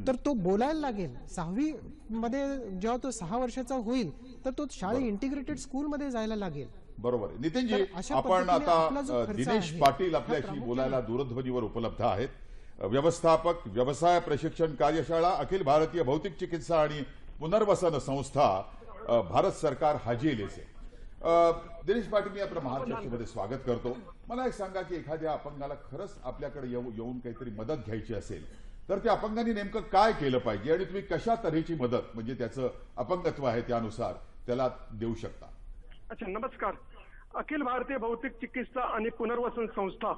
तर तो बोलायला लागेल. 6वी मध्ये जेव्हा तो 6 वर्षाचा होईल तर तो शाळेत इंटिग्रेटेड स्कूलमध्ये जायला लागेल. बरोबर. नितीनजी, अशा आपण पद्धतीने आपला जो आता खर्च दिनेश आहे, पाटील हा आपल्याशी प्रामुख्याने बोलायला दूरध्वनीवर उपलब्ध आहेत. व्यवस्थापक, व्यवसाय प्रशिक्षण कार्यशाळा, अखिल भारतीय भौतिक चिकित्सा आणि पुनर्वसन संस्था, भारत सरकार, हाजी एलएसए. दिनेश पाटील, मी आपल्या महाचर्चेमध्ये स्वागत करतो. मला एक सांगा की एखाद्या अपंगाला खरंच आपल्याकडे येऊन काहीतरी मदत घ्यायची असेल तर त्या अपंगाने नेमकं काय केलं पाहिजे आणि तुम्ही कशा तऱ्हेची मदत म्हणजे त्याचं अपंगत्व आहे त्यानुसार त्याला देऊ शकता? अच्छा, नमस्कार. अखिल भारतीय भौतिक चिकित्सा आणि पुनर्वसन संस्था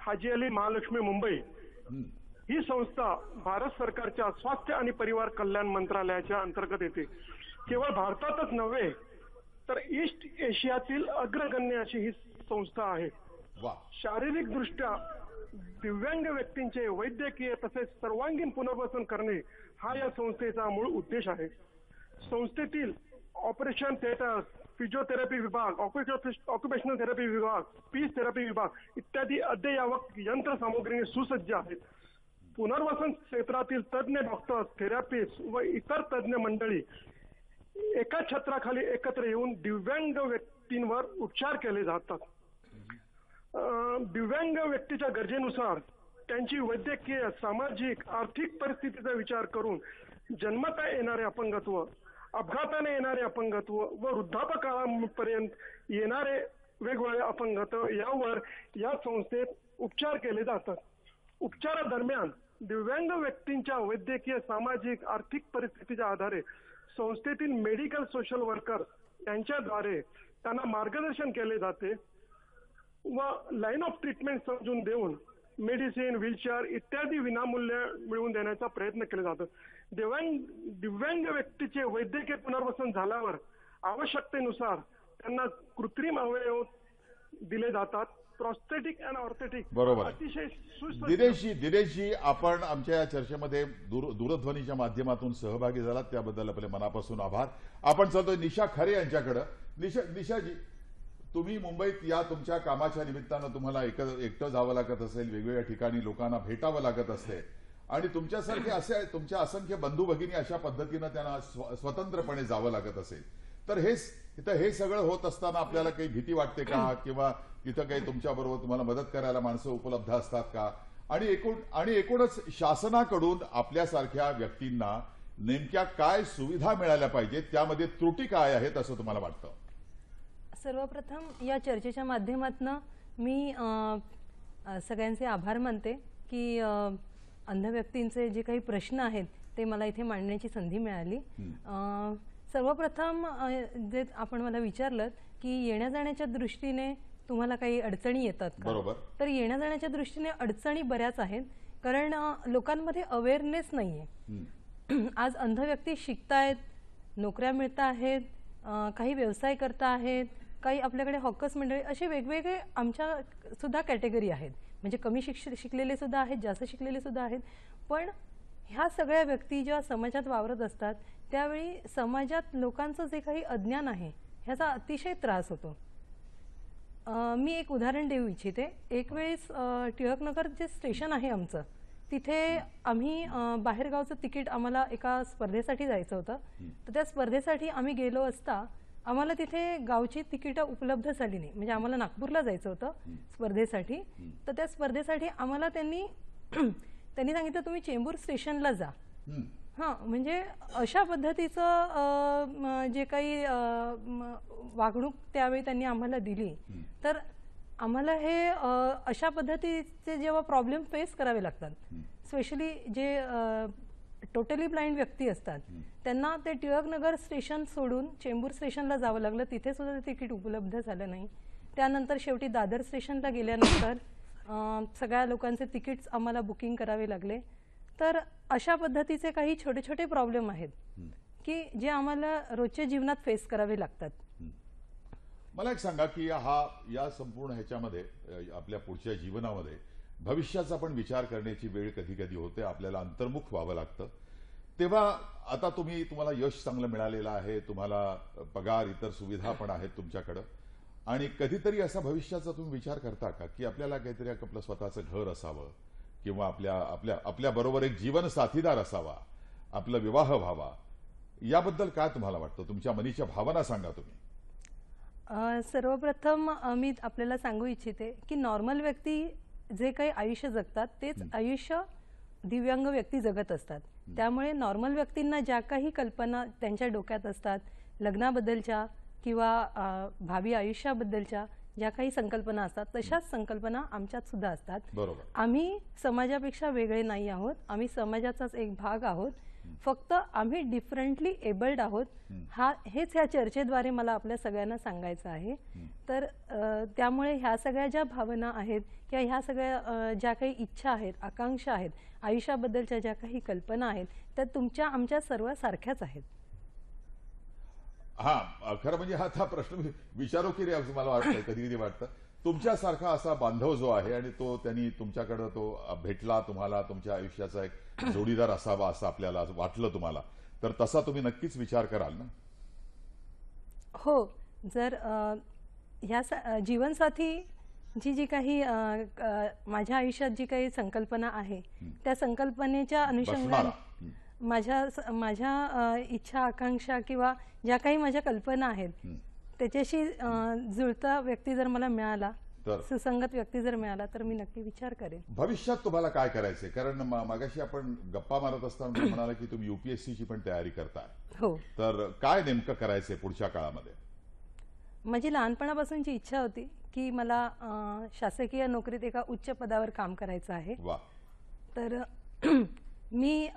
हाजी अली महालक्ष्मी मुंबई ही संस्था भारत सरकारच्या स्वास्थ्य आणि परिवार कल्याण मंत्रालयाच्या अंतर्गत येते. केवळ भारतातच नव्हे तर ईस्ट एशियातील अग्रगण्य अशी ही संस्था आहे. वा. शारीरिक दृष्ट्या दिव्यांग व्यक्तींचे वैद्यकीय तसेच सर्वांगीण पुनर्वसन करणे हा या संस्थेचा मूळ उद्देश आहे. संस्थेतील ऑपरेशन थिएटर्स, फिजिओथेरपी विभाग, ऑक्युपेशनल थेरपी विभाग, स्पीच थेरपी विभाग इत्यादी अद्ययावत यंत्रसामुग्रीने सुसज्ज आहेत. पुनर्वसन क्षेत्रातील तज्ज्ञ डॉक्टर्स, थेरपिस्ट व इतर तज्ज्ञ मंडळी एका छत्राखाली एकत्र येऊन दिव्यांग व्यक्तींवर उपचार केले जातात. दिव्यांग व्यक्तीच्या गरजेनुसार त्यांची वैद्यकीय, सामाजिक, आर्थिक परिस्थितीचा विचार करून जन्मता येणारे अपंगत्व, अपघाताने येणारे अपंगत्व व वृद्धापकाळापर्यंत येणारे वेगवेगळे अपंगत्व यावर या संस्थेत उपचार केले जातात. उपचारादरम्यान दिव्यांग व्यक्तींच्या वैद्यकीय, सामाजिक, आर्थिक परिस्थितीच्या आधारे संस्थेतील मेडिकल सोशल वर्कर यांच्याद्वारे त्यांना मार्गदर्शन केले जाते व लाईन ऑफ ट्रीटमेंट समजून देऊन मेडिसिन, व्हीलचेअर इत्यादी विनामूल्य मिळवून देण्याचा प्रयत्न केला जातो. दिव्यांग व्यक्तीचे वैद्यकीय पुनर्वसन झाल्यावर आवश्यकतेनुसार त्यांना कृत्रिम अवयव दिले जातात. Prosthetic and orthotic. बरोबर. अतिशय दिनेशजी, आपण आमच्या या चर्चेमध्ये दूरध्वनीच्या माध्यमातून सहभागी झालात त्याबद्दल आपले मनापासून आभार. आपण चालतोय निशा खरे यांच्याकडे. निशाजी, तुम्ही मुंबईत या तुमच्या कामाच्या निमित्तानं तुम्हाला एकटं जावं लागत असेल, वेगवेगळ्या ठिकाणी लोकांना भेटावं लागत असते आणि तुमच्यासारखे असे तुमच्या असंख्य बंधू भगिनी अशा पद्धतीनं त्यांना स्वतंत्रपणे जावं लागत असेल तर हे सगळं होत असताना आपल्याला काही भीती वाटते का? किंवा इथं काही तुमच्या बरोबर तुम्हाला मदत करायला माणसं उपलब्ध असतात का? आणि एकूणच शासनाकडून आपल्यासारख्या व्यक्तींना नेमक्या काय सुविधा मिळाल्या पाहिजेत, त्यामध्ये त्रुटी काय आहेत असं तुम्हाला वाटतं? सर्वप्रथम या चर्चेच्या माध्यमातून मी सगळ्यांचे आभार मानते की अंध व्यक्तींचे जे काही प्रश्न आहेत ते मला इथे मांडण्याची संधी मिळाली. सर्वप्रथम जे आपण मला विचारलं की येण्या जाण्याच्या दृष्टीने तुम्हाला काही अडचणी येतात का? बरोबर. तर येण्या जाण्याच्या दृष्टीने अडचणी बऱ्याच आहेत, कारण लोकांमध्ये अवेअरनेस नाहीये. आज अंध व्यक्ती शिकतायत, नोकऱ्या मिळत आहेत, काही व्यवसाय करता आहेत, काही आपल्याकडे हॉकर्स मंडळी असे वेगवेगळे आमच्या सुद्धा कॅटेगरी आहेत. म्हणजे कमी शिकलेले सुद्धा आहेत, जास्त शिकलेले सुद्धा आहेत. पण ह्या सगळ्या व्यक्ती जेव्हा समाजात वावरत असतात त्यावेळी समाजात लोकांचं जे काही अज्ञान आहे ह्याचा अतिशय त्रास होतो. मी एक उदाहरण देऊ इच्छिते. एक वेळेस टिळकनगर जे स्टेशन आहे आमचं, तिथे आम्ही बाहेरगावचं तिकीट, आम्हाला एका स्पर्धेसाठी जायचं होतं. तर त्या स्पर्धेसाठी आम्ही गेलो असता आम्हाला तिथे गावची तिकीटं उपलब्ध झाली नाही. म्हणजे आम्हाला नागपूरला जायचं होतं स्पर्धेसाठी. तर त्या स्पर्धेसाठी आम्हाला त्यांनी सांगितलं तुम्ही चेंबूर स्टेशनला जा. हां, म्हणजे अशा पद्धतीचं जे काही वागणूक त्यावेळी त्यांनी आम्हाला दिली. तर आम्हाला हे अशा पद्धतीचे जेव्हा प्रॉब्लेम फेस करावे लागतात, स्पेशली जे टोटली ब्लाइंड व्यक्ती असतात त्यांना ते टिळकनगर स्टेशन सोडून चेंबूर स्टेशनला जावं लागलं. तिथे सुद्धा तिकीट उपलब्ध झालं नाही. त्यानंतर शेवटी दादर स्टेशनला गेल्यानंतर सगळ्या लोकांचे तिकीट्स आम्हाला बुकिंग करावे लागले. तर अशा पद्धतीचे काही छोटे छोटे प्रॉब्लेम आहेत की जे आम्हाला रोजच्या जीवनात फेस करावे लागतात. मला एक सांगा की या संपूर्ण ह्याच्यामध्ये आपल्या पुढच्या जीवनामध्ये भविष्याचा पण विचार करण्याची वेळ कधी कधी होते, आपल्याला अंतर्मुख व्हावं लागतं. तेव्हा आता तुम्हाला यश चांगलं मिळालेलं आहे, तुम्हाला पगार, इतर सुविधा पण आहेत तुमच्याकडं, आणि कधीतरी असा भविष्याचा तुम्ही विचार करता का की आपल्याला काहीतरी आपलं स्वतःचं घर असावं किंवा आपल्या बरोबर एक जीवन साथीदार असावा, आपला विवाह व्हावा? याबद्दल काय तुम्हाला वाटतं? तुमच्या मनीच्या भावना सांगा तुम्ही. सर्वप्रथम मी आपल्याला सांगू इच्छिते की नॉर्मल व्यक्ती जे काही आयुष्य जगतात तेच आयुष्य दिव्यांग व्यक्ती जगत असतात. त्यामुळे नॉर्मल व्यक्तींना ज्या काही कल्पना त्यांच्या डोक्यात असतात लग्नाबद्दलच्या किंवा भावी आयुष्याबद्दलच्या ज्या काही संकल्पना असतात तशाच संकल्पना आमच्यात सुद्धा असतात. बरोबर. आम्ही समाजापेक्षा वेगळे नाही आहोत, आम्ही समाजाचाच एक भाग आहोत, फक्त आम्ही डिफरंटली एबल्ड आहोत. हेच ह्या चर्चेद्वारे मला आपल्या सगळ्यांना सांगायचं आहे. तर त्यामुळे ह्या सगळ्या ज्या भावना आहेत किंवा ह्या सगळ्या ज्या काही इच्छा आहेत, आकांक्षा आहेत, आयुष्याबद्दलच्या ज्या काही कल्पना आहेत त्या तुमच्या आमच्या सर्व सारख्याच आहेत. हा, खरं म्हणजे हा प्रश्न विचारू की रे असं मला वाटतं, कधी कधी वाटतं. तुमच्यासारखा असा बांधव जो आहे आणि तो त्यांनी तुमच्याकडे तो भेटला, तुम्हाला तुमच्या आयुष्याचा एक जोडीदार असावा असं आपल्याला वाटलं तुम्हाला, तर तसा तुम्ही नक्कीच विचार कराल ना? हो, जर ह्या जीवनसाथी जी काही माझ्या आयुष्यात जी काही संकल्पना आहे त्या संकल्पनेच्या अनुषंगाने माझ्या इच्छा आकांक्षा किंवा ज्या काही माझ्या कल्पना आहेत त्याच्याशी जुळता व्यक्ती जर मला मिळाला, सुसंगत व्यक्ती जर मिळाला तर मी नक्की विचार करेन. भविष्यात तुम्हाला काय करायचंय? कारण मागाशी आपण गप्पा मारत असताना तुम्ही म्हणाला की तुम्ही UPSCची पण तयारी करताय. हो. तर काय नेमकं करायचंय पुढच्या काळामध्ये? माझी लहानपणापासूनची इच्छा होती की मला शासकीय नोकरीत एका उच्च पदावर काम करायचं आहे. वा. तर मी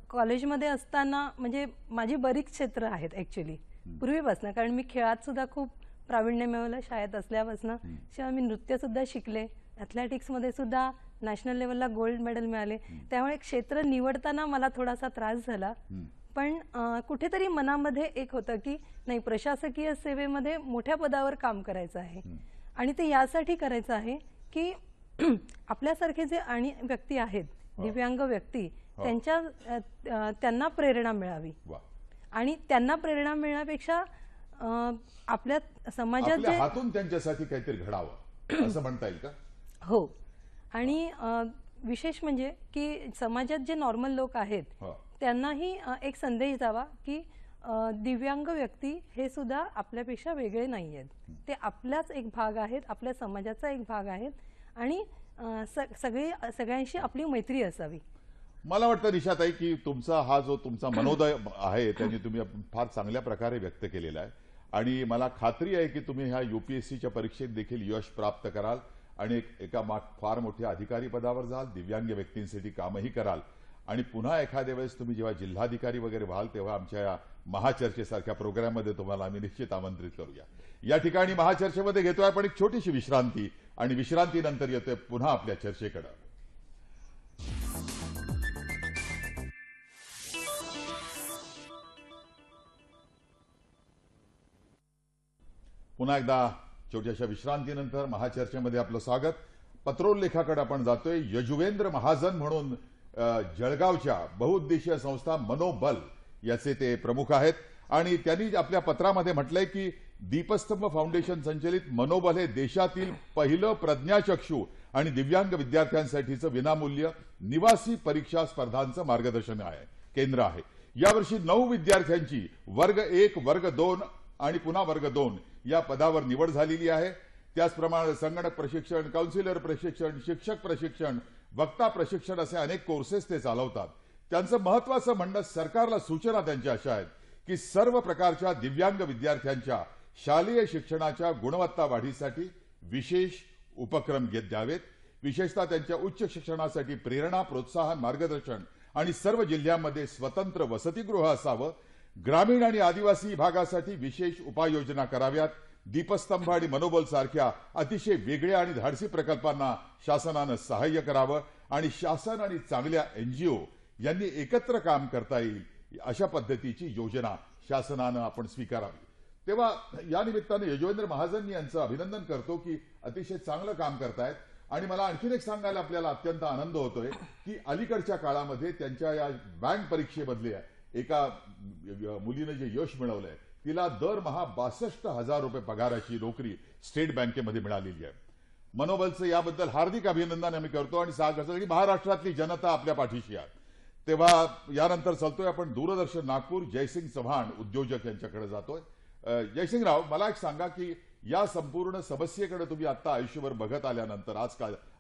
कॉलेजमध्ये असताना म्हणजे माझी बरीच क्षेत्र आहेत ऍक्च्युली पूर्वीपासून, कारण मी खेळात सुद्धा खूप प्रावीण्य मिळवलं शाळेत असल्यापासून. शिवाय मी नृत्य सुद्धा शिकले, ॲथलेटिक्समध्ये सुद्धा नॅशनल लेवलला गोल्ड मेडल मिळाले. त्यामुळे क्षेत्र निवडताना मला थोडासा त्रास झाला, पण कुठेतरी मनामध्ये एक होतं की नाही, प्रशासकीय सेवेमध्ये मोठ्या पदावर काम करायचं आहे आणि ते यासाठी करायचं आहे की आपल्यासारखे जे आणि व्यक्ती आहेत, दिव्यांग व्यक्ती, त्यांना प्रेरणा मिळावी. आणि त्यांना प्रेरणा मिळण्यापेक्षा आपल्या समाजात जे हातून त्यांच्यासाठी काहीतरी घडावं असं म्हणता येईल का? हो. आणि विशेष म्हणजे की समाजात जे नॉर्मल लोक आहेत त्यांनाही एक संदेश द्यावा की दिव्यांग व्यक्ती हे सुद्धा आपल्यापेक्षा वेगळे नाही आहेत, ते आपलाच एक भाग आहेत, आपल्या समाजाचा एक भाग आहेत आणि सगळ्यांशी आपली मैत्री असावी. मला वाटतं निशाताई की तुमचा हा जो तुमचा मनोदय आहे त्यांनी तुम्ही फार चांगल्या प्रकारे व्यक्त केलेला आहे आणि मला खात्री आहे की तुम्ही ह्या UPSCच्या परीक्षेत देखील यश प्राप्त कराल आणि एका फार मोठ्या अधिकारी पदावर जाल, दिव्यांग व्यक्तींसाठी कामही कराल आणि पुन्हा एखाद्या वेळेस तुम्ही जेव्हा जिल्हाधिकारी वगैरे व्हाल तेव्हा आमच्या या महाचर्चेसारख्या प्रोग्राममध्ये तुम्हाला आम्ही निश्चित आमंत्रित करूया. या ठिकाणी महाचर्चेमध्ये घेतोय आपण एक छोटीशी विश्रांती आणि विश्रांतीनंतर येतोय पुन्हा आपल्या चर्चेकडे. पुन्हा एकदा छोट्याशा विश्रांतीनंतर महाचर्चेमध्ये आपलं स्वागत. पत्रोल्लेखाकडे आपण जातोय. यजुवेंद्र महाजन म्हणून जळगावच्या बहुउद्देशीय संस्था मनोबल याचे ते प्रमुख आहेत आणि त्यांनी आपल्या पत्रामध्ये म्हटलंय की दीपस्तंभ फाउंडेशन संचलित मनोबल हे देशातील पहिलं प्रज्ञाचक्षू आणि दिव्यांग विद्यार्थ्यांसाठीचं विनामूल्य निवासी परीक्षा स्पर्धांचं मार्गदर्शन केंद्र आहे. यावर्षी 9 विद्यार्थ्यांची वर्ग 1, वर्ग 2 आणि पुन्हा वर्ग 2 या पदावर निवड झालेली आहे. त्याचप्रमाणे संगणक प्रशिक्षण, काउन्सिलर प्रशिक्षण, शिक्षक प्रशिक्षण, वक्ता प्रशिक्षण असे अनेक कोर्सेस ते चालवतात. त्यांचं महत्वाचं म्हणणं सरकारला सूचना त्यांच्या अशा आहेत की सर्व प्रकारच्या दिव्यांग विद्यार्थ्यांच्या शालेय शिक्षणाच्या गुणवत्ता वाढीसाठी विशेष उपक्रम द्यावेत. विशेषतः त्यांच्या उच्च शिक्षणासाठी प्रेरणा, प्रोत्साहन, मार्गदर्शन आणि सर्व जिल्ह्यांमध्ये स्वतंत्र वसतिगृह असावं. ग्रामीण आणि आदिवासी भागासाठी विशेष उपाययोजना कराव्यात. दीपस्तंभ आणि मनोबल सारख्या अतिशय वेगळ्या आणि धाडसी प्रकल्पांना शासनानं सहाय्य करावं आणि शासन आणि चांगल्या NGO यांनी एकत्र काम करता येईल अशा पद्धतीची योजना शासनानं आपण स्वीकारावी. तेव्हा या निमित्ताने यजुवेंद्र महाजन यांचं अभिनंदन करतो की अतिशय चांगलं काम करतायत आणि मला आणखीन एक सांगायला आपल्याला अत्यंत आनंद होतोय की अलीकडच्या काळामध्ये त्यांच्या या बँक परीक्षेमधले एका मुलीने जे यश मिळवलंय तिला दरमहा 62,000 रुपये पगाराची नोकरी स्टेट बँकेमध्ये मिळालेली आहे. मनोबलचं याबद्दल हार्दिक अभिनंदन आम्ही करतो आणि सांगतो की महाराष्ट्रातली जनता आपल्या पाठीशी आहे. तेव्हा यानंतर चालतोय आपण दूरदर्शन नागपूर जयसिंग चव्हाण उद्योजक यांच्याकडे जातोय. जयसिंगराव, मला एक सांगा की या संपूर्ण समस्येकडे तुम्ही आता आयुष्यभर बघत आल्यानंतर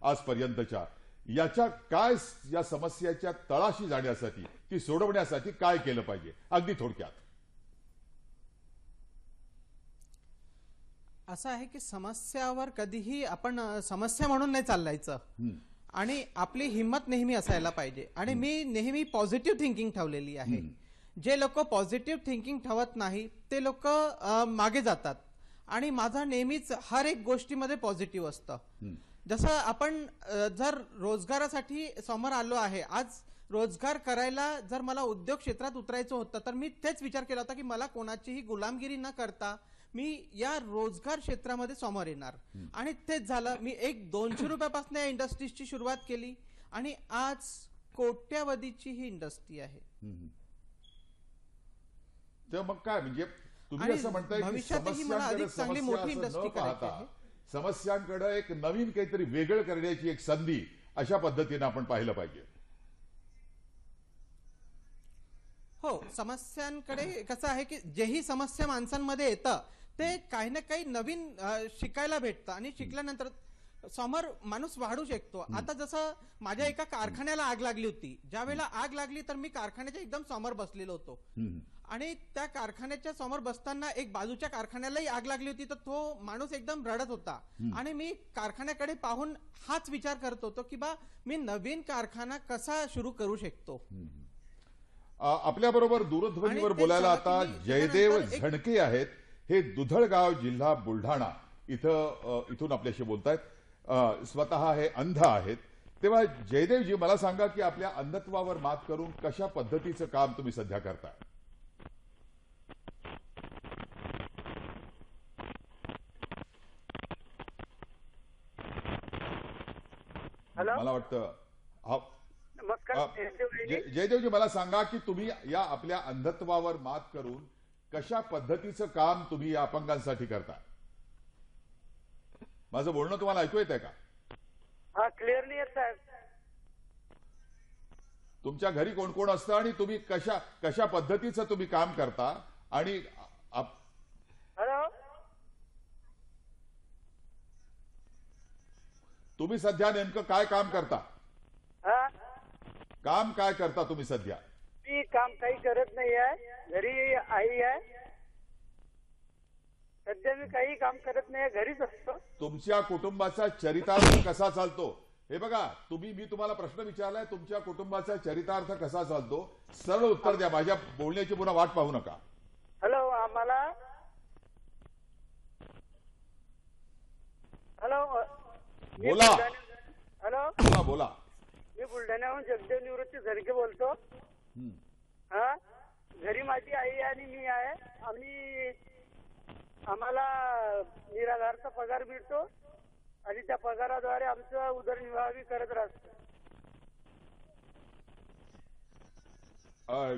आजपर्यंतच्या याच्या काय या समस्येच्या तळाशी जाण्यासाठी, ती सोडवण्यासाठी काय केलं पाहिजे, अगदी थोडक्यात? मला असं वाटतं की या समस्येचं निराकरण करण्यासाठी आपण सगळ्यांनी मिळून काम केलं पाहिजे. याच्यामध्ये 2 गोष्टी आहेत. एक म्हणजे असं आहे की समस्यावर कधीही आपण समस्या म्हणून नाही चाललायचं आणि आपली हिंमत नेहमी असायला पाहिजे. आणि मी नेहमी पॉझिटिव्ह थिंकिंग ठेवलेली आहे. जे लोक पॉझिटिव्ह थिंकिंग ठेवत नाही ते लोक मागे जातात. आणि माझा नेहमीच हर एक गोष्टीमध्ये पॉझिटिव्ह असतं. जसं आपण जर रोजगारासाठी समोर आलो आहे, आज रोजगार करायला जर मला उद्योग क्षेत्रात उतरायचं होतं तर मी तेच विचार केला होता की मला कोणाचीही गुलामगिरी न करता मी या रोजगार क्षेत्रामध्ये समोर येणार. आणि तेच झालं. मी एक 200 रुपयापासून या इंडस्ट्रीजची सुरुवात केली आणि आज कोट्यावधीची ही इंडस्ट्री आहे. तर मग काय म्हणजे तुम्ही आणि असं म्हणताय की भविष्यातही मला अधिक चांगली मोठी समस्या इंडस्ट्री न करायची पाहता आहे. समस्यांकडे एक नवीन काहीतरी वेगळं करण्याची एक संधी अशा पद्धतीने आपण पाहिलं पाहिजे. हो, समस्यांकडे कसं आहे की जेही समस्या माणसांमध्ये येतं ते काही ना काही नवीन शिकायला भेटतं आणि शिकल्यानंतर समोर माणूस वाढू शकतो. आता जसं माझ्या एका कारखान्याला आग लागली होती. ज्या वेळेला आग लागली तर मी कारखान्याच्या एकदम समोर बसलेलो होतो आणि त्या कारखान्याच्या समोर बसताना एक बाजूच्या कारखान्यालाही आग लागली होती तर तो माणूस एकदम रडत होता. आणि मी कारखान्याकडे पाहून हाच विचार करत होतो की बा मी नवीन कारखाना कसा सुरू करू शकतो. आपल्या बरोबर दूरध्वनीवर बोलायला आता जयदेव झणके आहेत. हे दुधळगाव जिल्हा बुलढाणा इथून आपल्याशी बोलतायत. स्वतः हे अंध आहेत. तेव्हा जयदेवजी मला सांगा की आपल्या अंधत्वावर मात करून कशा पद्धतीचं काम तुम्ही सध्या करताय? मला वाटतं जयदेवजी मला सांगा की तुम्ही या आपल्या अंधत्वावर मात करून कशा पद्धतीचं काम तुम्ही या अपंगांसाठी करता? माझं बोलणं तुम्हाला ऐकू येत आहे का? हा, क्लिअरली येत आहे. तुमच्या घरी कोण कोण असतं आणि तुम्ही कशा पद्धतीचं तुम्ही काम करता? आणि हॅलो, तुम्ही सध्या नेमकं काय काम करता? काम काय करता तुम्ही सध्या? मी काम काही करत नाही आहे. घरी आई आहे. सध्या मी काही काम करत नाही, घरीच असतो. तुमच्या कुटुंबाचा चरितार्थ कसा चालतो? हे बघा, मी तुम्हाला प्रश्न विचारलाय, तुमच्या कुटुंबाचा चरितार्थ कसा चालतो? सरळ उत्तर द्या, माझ्या बोलण्याची पुन्हा वाट पाहू नका. हॅलो, आम्हाला हॅलो बोला. हॅलो, बोला. मी बुलढाण्याहून जगदेव निवृत्ती झणके बोलतो. हा, घरी माझी आई आणि मी आहे. आम्हाला निराधारचा पगार मिळतो आणि त्या पगाराद्वारे आमचं उदरनिर्वाह करत राहतो.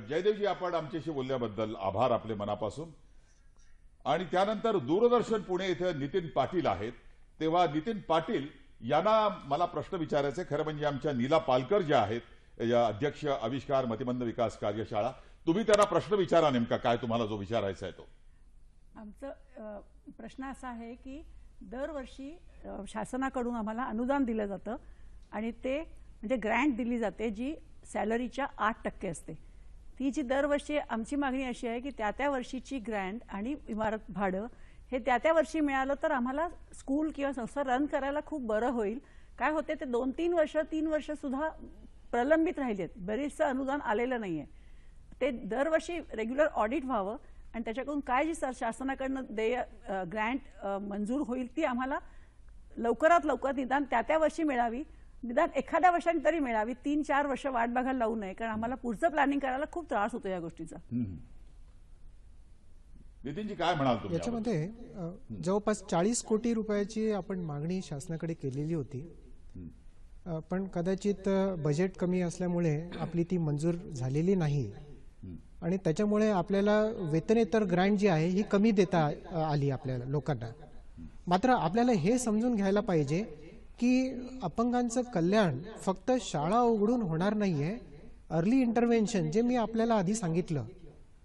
जयदेवजी, आपण आमच्याशी बोलल्याबद्दल आभार आपले मनापासून. आणि त्यानंतर दूरदर्शन पुणे इथे नितीन पाटील आहेत. तेव्हा नितीन पाटील यांना मला प्रश्न विचारायचे. खरं म्हणजे आमच्या नीला पालकर ज्या आहेत, अध्यक्ष आविष्कार मतिमंद विकास कार्यशाळा, तुम्ही त्यांना प्रश्न विचारा. नेमका काय तुम्हाला जो विचारायचा आहे तो? आमचं प्रश्न असा आहे की दरवर्षी शासनाकडून आम्हाला अनुदान दिलं जातं आणि ते म्हणजे ग्रँट दिली जाते जी सॅलरीच्या 8% असते. ती जी दरवर्षी आमची मागणी अशी आहे की त्या वर्षीची ग्रँट आणि इमारत भाडं हे त्या वर्षी मिळालं तर आम्हाला स्कूल किंवा संस्था रन करायला खूप बरं होईल. काय होते ते 2-3 वर्ष सुद्धा प्रलंबित राहिलेत. बरेचसं अनुदान आलेलं नाहीये. ते दरवर्षी रेग्युलर ऑडिट व्हावं आणि त्याच्याकडून काय जी शासनाकडनं ग्रँट मंजूर होईल ती आम्हाला लवकरात लवकर निदान त्या वर्षी मिळावी. निदान एखाद्या वर्षाने तरी मिळावी. 3-4 वर्ष वाट बघायला लावू नये, कारण आम्हाला पुढचं प्लॅनिंग करायला खूप त्रास होतो या गोष्टीचा. नितीनजी, काय म्हणाल तुम्ही? याच्यामध्ये जवळपास 40 कोटी रुपयाची आपण मागणी शासनाकडे केलेली होती, पण कदाचित बजेट कमी असल्यामुळे आपली ती मंजूर झालेली नाही आणि त्याच्यामुळे आपल्याला वेतनेतर ग्रँट जी आहे ही कमी देता आली आपल्याला लोकांना. मात्र आपल्याला हे समजून घ्यायला पाहिजे की अपंगांचं कल्याण फक्त शाळा उघडून होणार नाहीये. अर्ली इंटरव्हेन्शन जे मी आपल्याला आधी सांगितलं,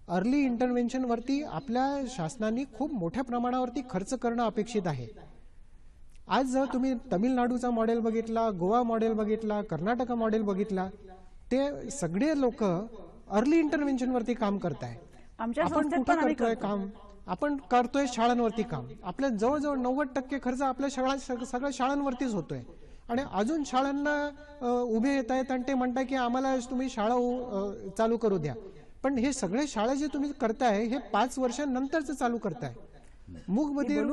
अर्ली इंटरव्हेन्शनवरती आपल्या शासनाने खूप मोठ्या प्रमाणावरती खर्च करणं अपेक्षित आहे. आज जर तुम्ही तमिळनाडूचा मॉडेल बघितला, गोवा मॉडेल बघितला, कर्नाटक मॉडेल बघितला, ते सगळे लोक अर्ली इंटरव्हेन्शन वरती काम करताय. आमच्या आपण संस्थेत कुठे पण आम्ही करतोय करतो. काम? आपण करतोय शाळांवरती काम. आपल्या जवळजवळ 90% खर्च आपल्या सगळ्या शाळांवरतीच होतोय. आणि अजून शाळांना उभे येत आहेत आणि ते म्हणताय की आम्हाला तुम्ही शाळा चालू करू द्या. पण हे सगळे शाळा जे तुम्ही करताय हे 5 वर्षांनंतरच चालू करताय. मूकबधीर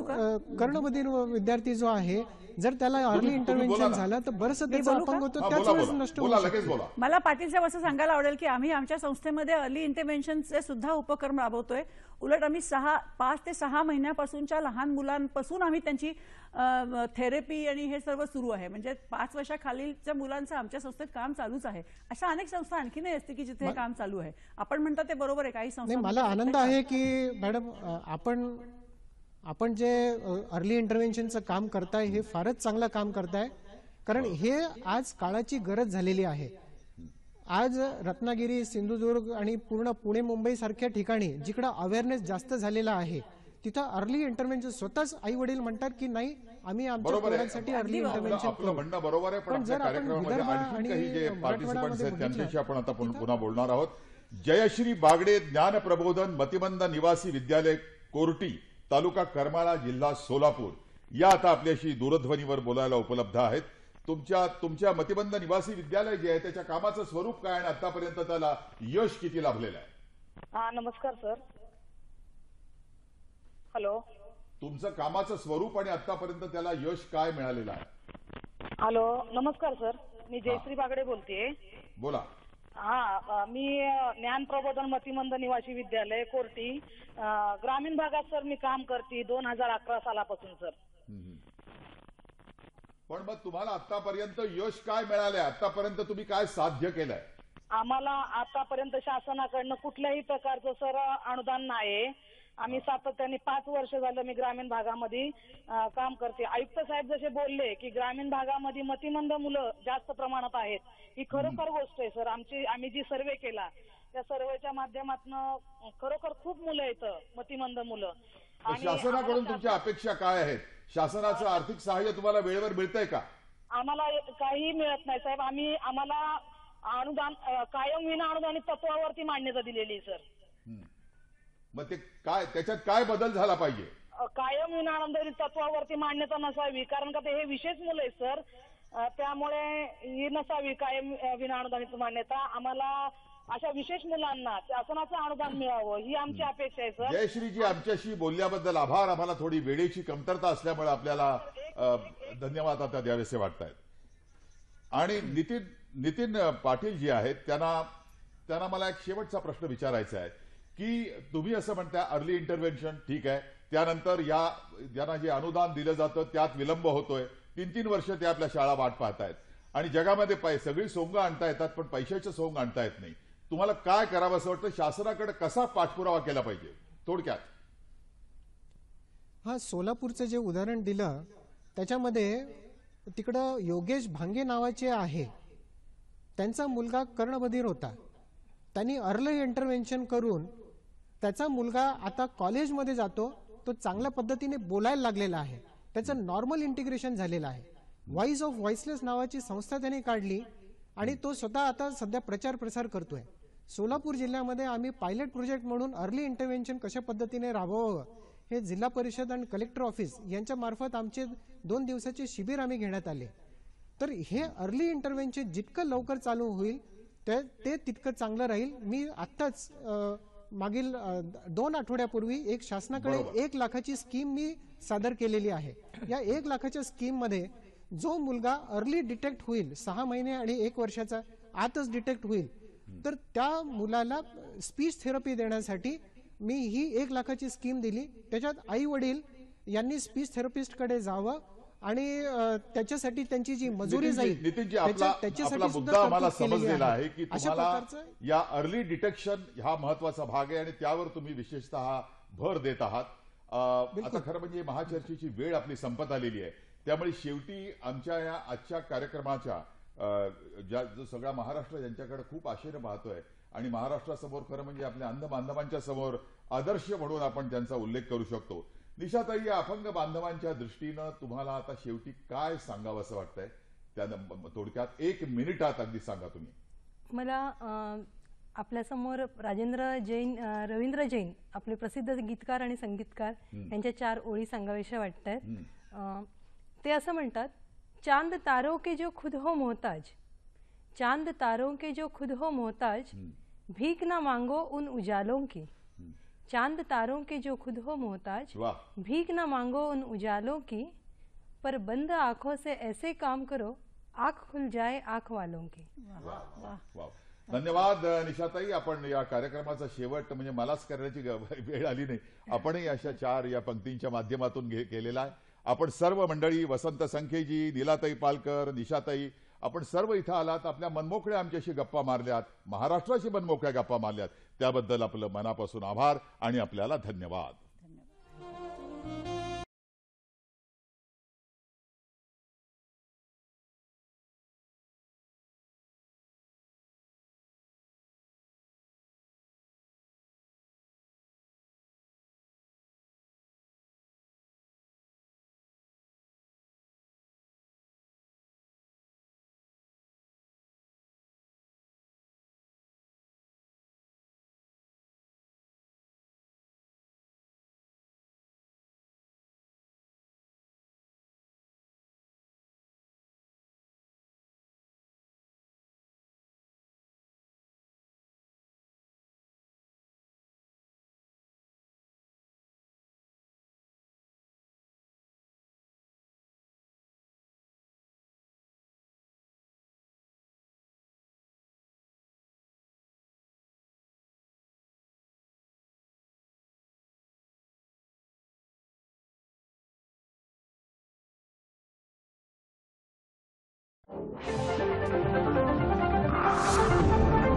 कर्णबधीर विद्यार्थी जो आहे, जर त्याला अर्ली इंटरव्हेन्शन झालं तर बरंचसं त्याचा अपंग होतो, त्याच वेळेस नष्ट होऊ शकतो. मला पाटील साहेब असं सांगायला आवडेल की आम्ही आमच्या संस्थेमध्ये अर्ली इंटरव्हेन्शनचे सुद्धा उपक्रम राबवतोय. उलट आम्ही 5 ते 6 महिन्यापासूनच्या लहान मुलांपासून आम्ही त्यांची थेरपी आणि हे सर्व सुरू आहे. म्हणजे 5 वर्षाखालीलच्या मुलांचं आमच्या संस्थेत काम चालूच आहे. अशा अनेक संस्था आणखीनही असते की जिथे हे काम चालू आहे. आपण म्हणता ते बरोबर आहे. काही संस्था मला आनंद आहे की मॅडम आपण जे अर्ली इंटरव्हेन्शनचं काम करताय हे फारच चांगलं काम करताय. कारण हे आज काळाची गरज झालेली आहे. आज रत्नागिरी, सिंधुदुर्ग आणि पूर्ण पुणे, मुंबई सारख्या ठिकाणी जिकडे अवेअरनेस जास्त झालेला आहे तिथं अर्ली इंटरव्हेन्शन स्वतःच आई वडील म्हणतात की नाही आम्ही आमच्या मुलांसाठी अर्ली इंटरव्हेन्शन आपलं म्हणणं बरोबर आहे. पण जर आपण विदर्भ आणि जे पार्टिसिपंट्स आहेत त्यांच्याशी आपण आता पुन्हा बोलणार आहोत. जयश्री बागडे ज्ञान प्रबोधन मतिमंद निवासी विद्यालय कोर्टी, तालुका करमाळा, जिल्हा सोलापूर या आता आपल्याशी दूरध्वनीवर बोलायला उपलब्ध आहेत. तुमच्या मतिमंद निवासी विद्यालय जे आहे त्याच्या कामाचं स्वरूप काय आणि आतापर्यंत त्याला यश किती लाभलेलं आहे? नमस्कार सर. हॅलो. तुमचं कामाचं स्वरूप आणि आतापर्यंत त्याला यश काय मिळालेलं आहे? हॅलो, नमस्कार सर. मी जयश्री बागडे बोलतेय. बोला. मी ज्ञान प्रबोधन मतिमंद निवासी विद्यालय कोर्टी ग्रामीण भागात सर मी काम करते 2011 सालापासून सर. पण मग तुम्हाला आतापर्यंत यश काय मिळालंय? आतापर्यंत तुम्ही काय साध्य केलंय? आम्हाला आतापर्यंत शासनाकडनं कुठल्याही प्रकारचं सर अनुदान नाही. आम्ही सातत्याने 5 वर्ष झालं मी ग्रामीण भागामध्ये काम करते. आयुक्त साहेब जसे बोलले की ग्रामीण भागामध्ये मतिमंद मुलं जास्त प्रमाणात आहेत, ही खरोखर गोष्ट आहे सर. आम्ही जी सर्वे केला त्या सर्वेच्या माध्यमातून खरोखर खूप मुलं आहेत मतिमंद मुलं. शासनाकडून तुमच्या अपेक्षा काय आहेत? शासनाचं आर्थिक सहाय्य तुम्हाला वेळेवर मिळतंय का? आम्हाला काही मिळत नाही साहेब. आम्हाला अनुदान कायम विना अनुदानित तत्वावरती मान्यता दिलेली सर. मग ते काय त्याच्यात काय बदल झाला पाहिजे? कायम विना अनुदानित तत्वावरती मान्यता नसावी, कारण का ते हे विशेष मुलं आहेत सर. त्यामुळे ही नसावी कायम विना अनुदानित मान्यता. आम्हाला अशा विशेष मुलांना शासनाचं अनुदान मिळावं ही आमची अपेक्षा आहे सर. जयश्रीजी, आमच्याशी बोलल्याबद्दल आभार. आम्हाला थोडी वेळेची कमतरता असल्यामुळे आपल्याला धन्यवाद आता द्यावेसे वाटतायत. आणि नितीन पाटील जी आहेत त्यांना मला एक शेवटचा प्रश्न विचारायचा आहे की तुम्ही असं म्हणताय अर्ली इंटरव्हेन्शन ठीक आहे, त्यानंतर यांना जे अनुदान दिलं जातं त्यात विलंब होतोय. 3-3 वर्ष ते आपल्या शाळा वाट पाहतायत आणि जगामध्ये सगळी सोंग आणता येतात पण पैशाचं सोंग आणता येत नाही. तुम्हाला काय करावं असं वाटतं? शासनाकडे कसा पाठपुरावा केला पाहिजे थोडक्यात? सोलापूरचं जे उदाहरण दिलं त्याच्यामध्ये तिकडं योगेश भांगे नावाचे आहे, त्यांचा मुलगा कर्णबधीर होता. त्यांनी अर्ली इंटरव्हेन्शन करून त्याचा मुलगा आता कॉलेजमध्ये जातो, तो चांगल्या पद्धतीने बोलायला लागलेला आहे, त्याचं नॉर्मल इंटिग्रेशन झालेलं आहे. व्हॉइस ऑफ व्हॉइसलेस नावाची संस्था त्यांनी काढली आणि तो स्वतः आता सध्या प्रचार प्रसार करतोय. सोलापूर जिल्ह्यामध्ये आम्ही पायलट प्रोजेक्ट म्हणून अर्ली इंटरव्हेन्शन कशा पद्धतीने राबवावं हे जिल्हा परिषद आणि कलेक्टर ऑफिस यांच्या मार्फत आमचे 2 दिवसाचे शिबिर आम्ही घेण्यात आले. तर हे अर्ली इंटरव्हेन्शन जितकं लवकर चालू होईल ते तितकं चांगलं राहील. मी आत्ताच मागील 2 आठवड्यापूर्वी एक शासनाकडे 1 लाखाची स्कीम मी सादर केलेली आहे. या 1 लाखाच्या स्कीम मध्ये जो मुलगा अर्ली डिटेक्ट होईल 6 महिने आणि 1 वर्षाचा आतच डिटेक्ट होईल तर त्या मुलाला स्पीच थेरपी देण्यासाठी मी ही 1 लाखाची स्कीम दिली. त्याच्यात आई वडील यांनी स्पीच थेरपिस्टकडे जावं आणि त्याच्यासाठी त्यांची जी मजुरी जाईल नितीनजी, आपला मुद्दा आम्हाला समजलेला आहे की तुम्हाला या अर्ली डिटेक्शन हा महत्वाचा भाग आहे आणि त्यावर तुम्ही विशेषतः भर देत आहात. आता खरं म्हणजे महाचर्चेची वेळ आपली संपत आलेली आहे, त्यामुळे शेवटी आमच्या या आजच्या कार्यक्रमाच्या जो सगळा महाराष्ट्र ज्यांच्याकडे खूप आशेने पाहतोय आणि महाराष्ट्रासमोर खरं म्हणजे आपल्या अंध बांधवांच्या समोर आदर्श म्हणून आपण त्यांचा उल्लेख करू शकतो. निशाताई, या अपंग बांधवांच्या दृष्टीनं तुम्हाला आता शेवटी काय सांगावं असं वाटतंय? त्या थोडक्यात 1 मिनिटात अगदी सांगा तुम्ही. मला आपल्यासमोर राजेंद्र जैन रवींद्र जैन आपले प्रसिद्ध गीतकार आणि संगीतकार यांच्या 4 ओळी सांगाव्याशा वाटतात. ते असं म्हणतात, चांद तारों के जो खुद हो मोहताज, चांद तारों के जो खुद हो मोहताज, भीख ना मांगो उन उजालों की, चांद तारों के जो खुद हो मोहताज, भीख ना मांगो उन उजालों की, पर बंद आंखों से ऐसे काम करो आंख खुल जाए आंख वालों की. वाव. धन्यवाद निशाताई. आपण या कार्यक्रमाचा शेवट म्हणजे मलाच करण्याची वेळ आली नाही, आपणही अशा 4 या पंक्तींच्या माध्यमातून केलेला आहे. आपण सर्व मंडळी, वसंत संखेजी, नीलाताई पालकर, निशाताई, आपण सर्व इथं आलात, आपल्या मनमोकळ्या आमच्याशी गप्पा मारल्यात, महाराष्ट्राशी मनमोकळ्या गप्पा मारल्यात, त्याबद्दल आपलं मनापासून आभार आणि आपल्याला धन्यवाद. Thank you.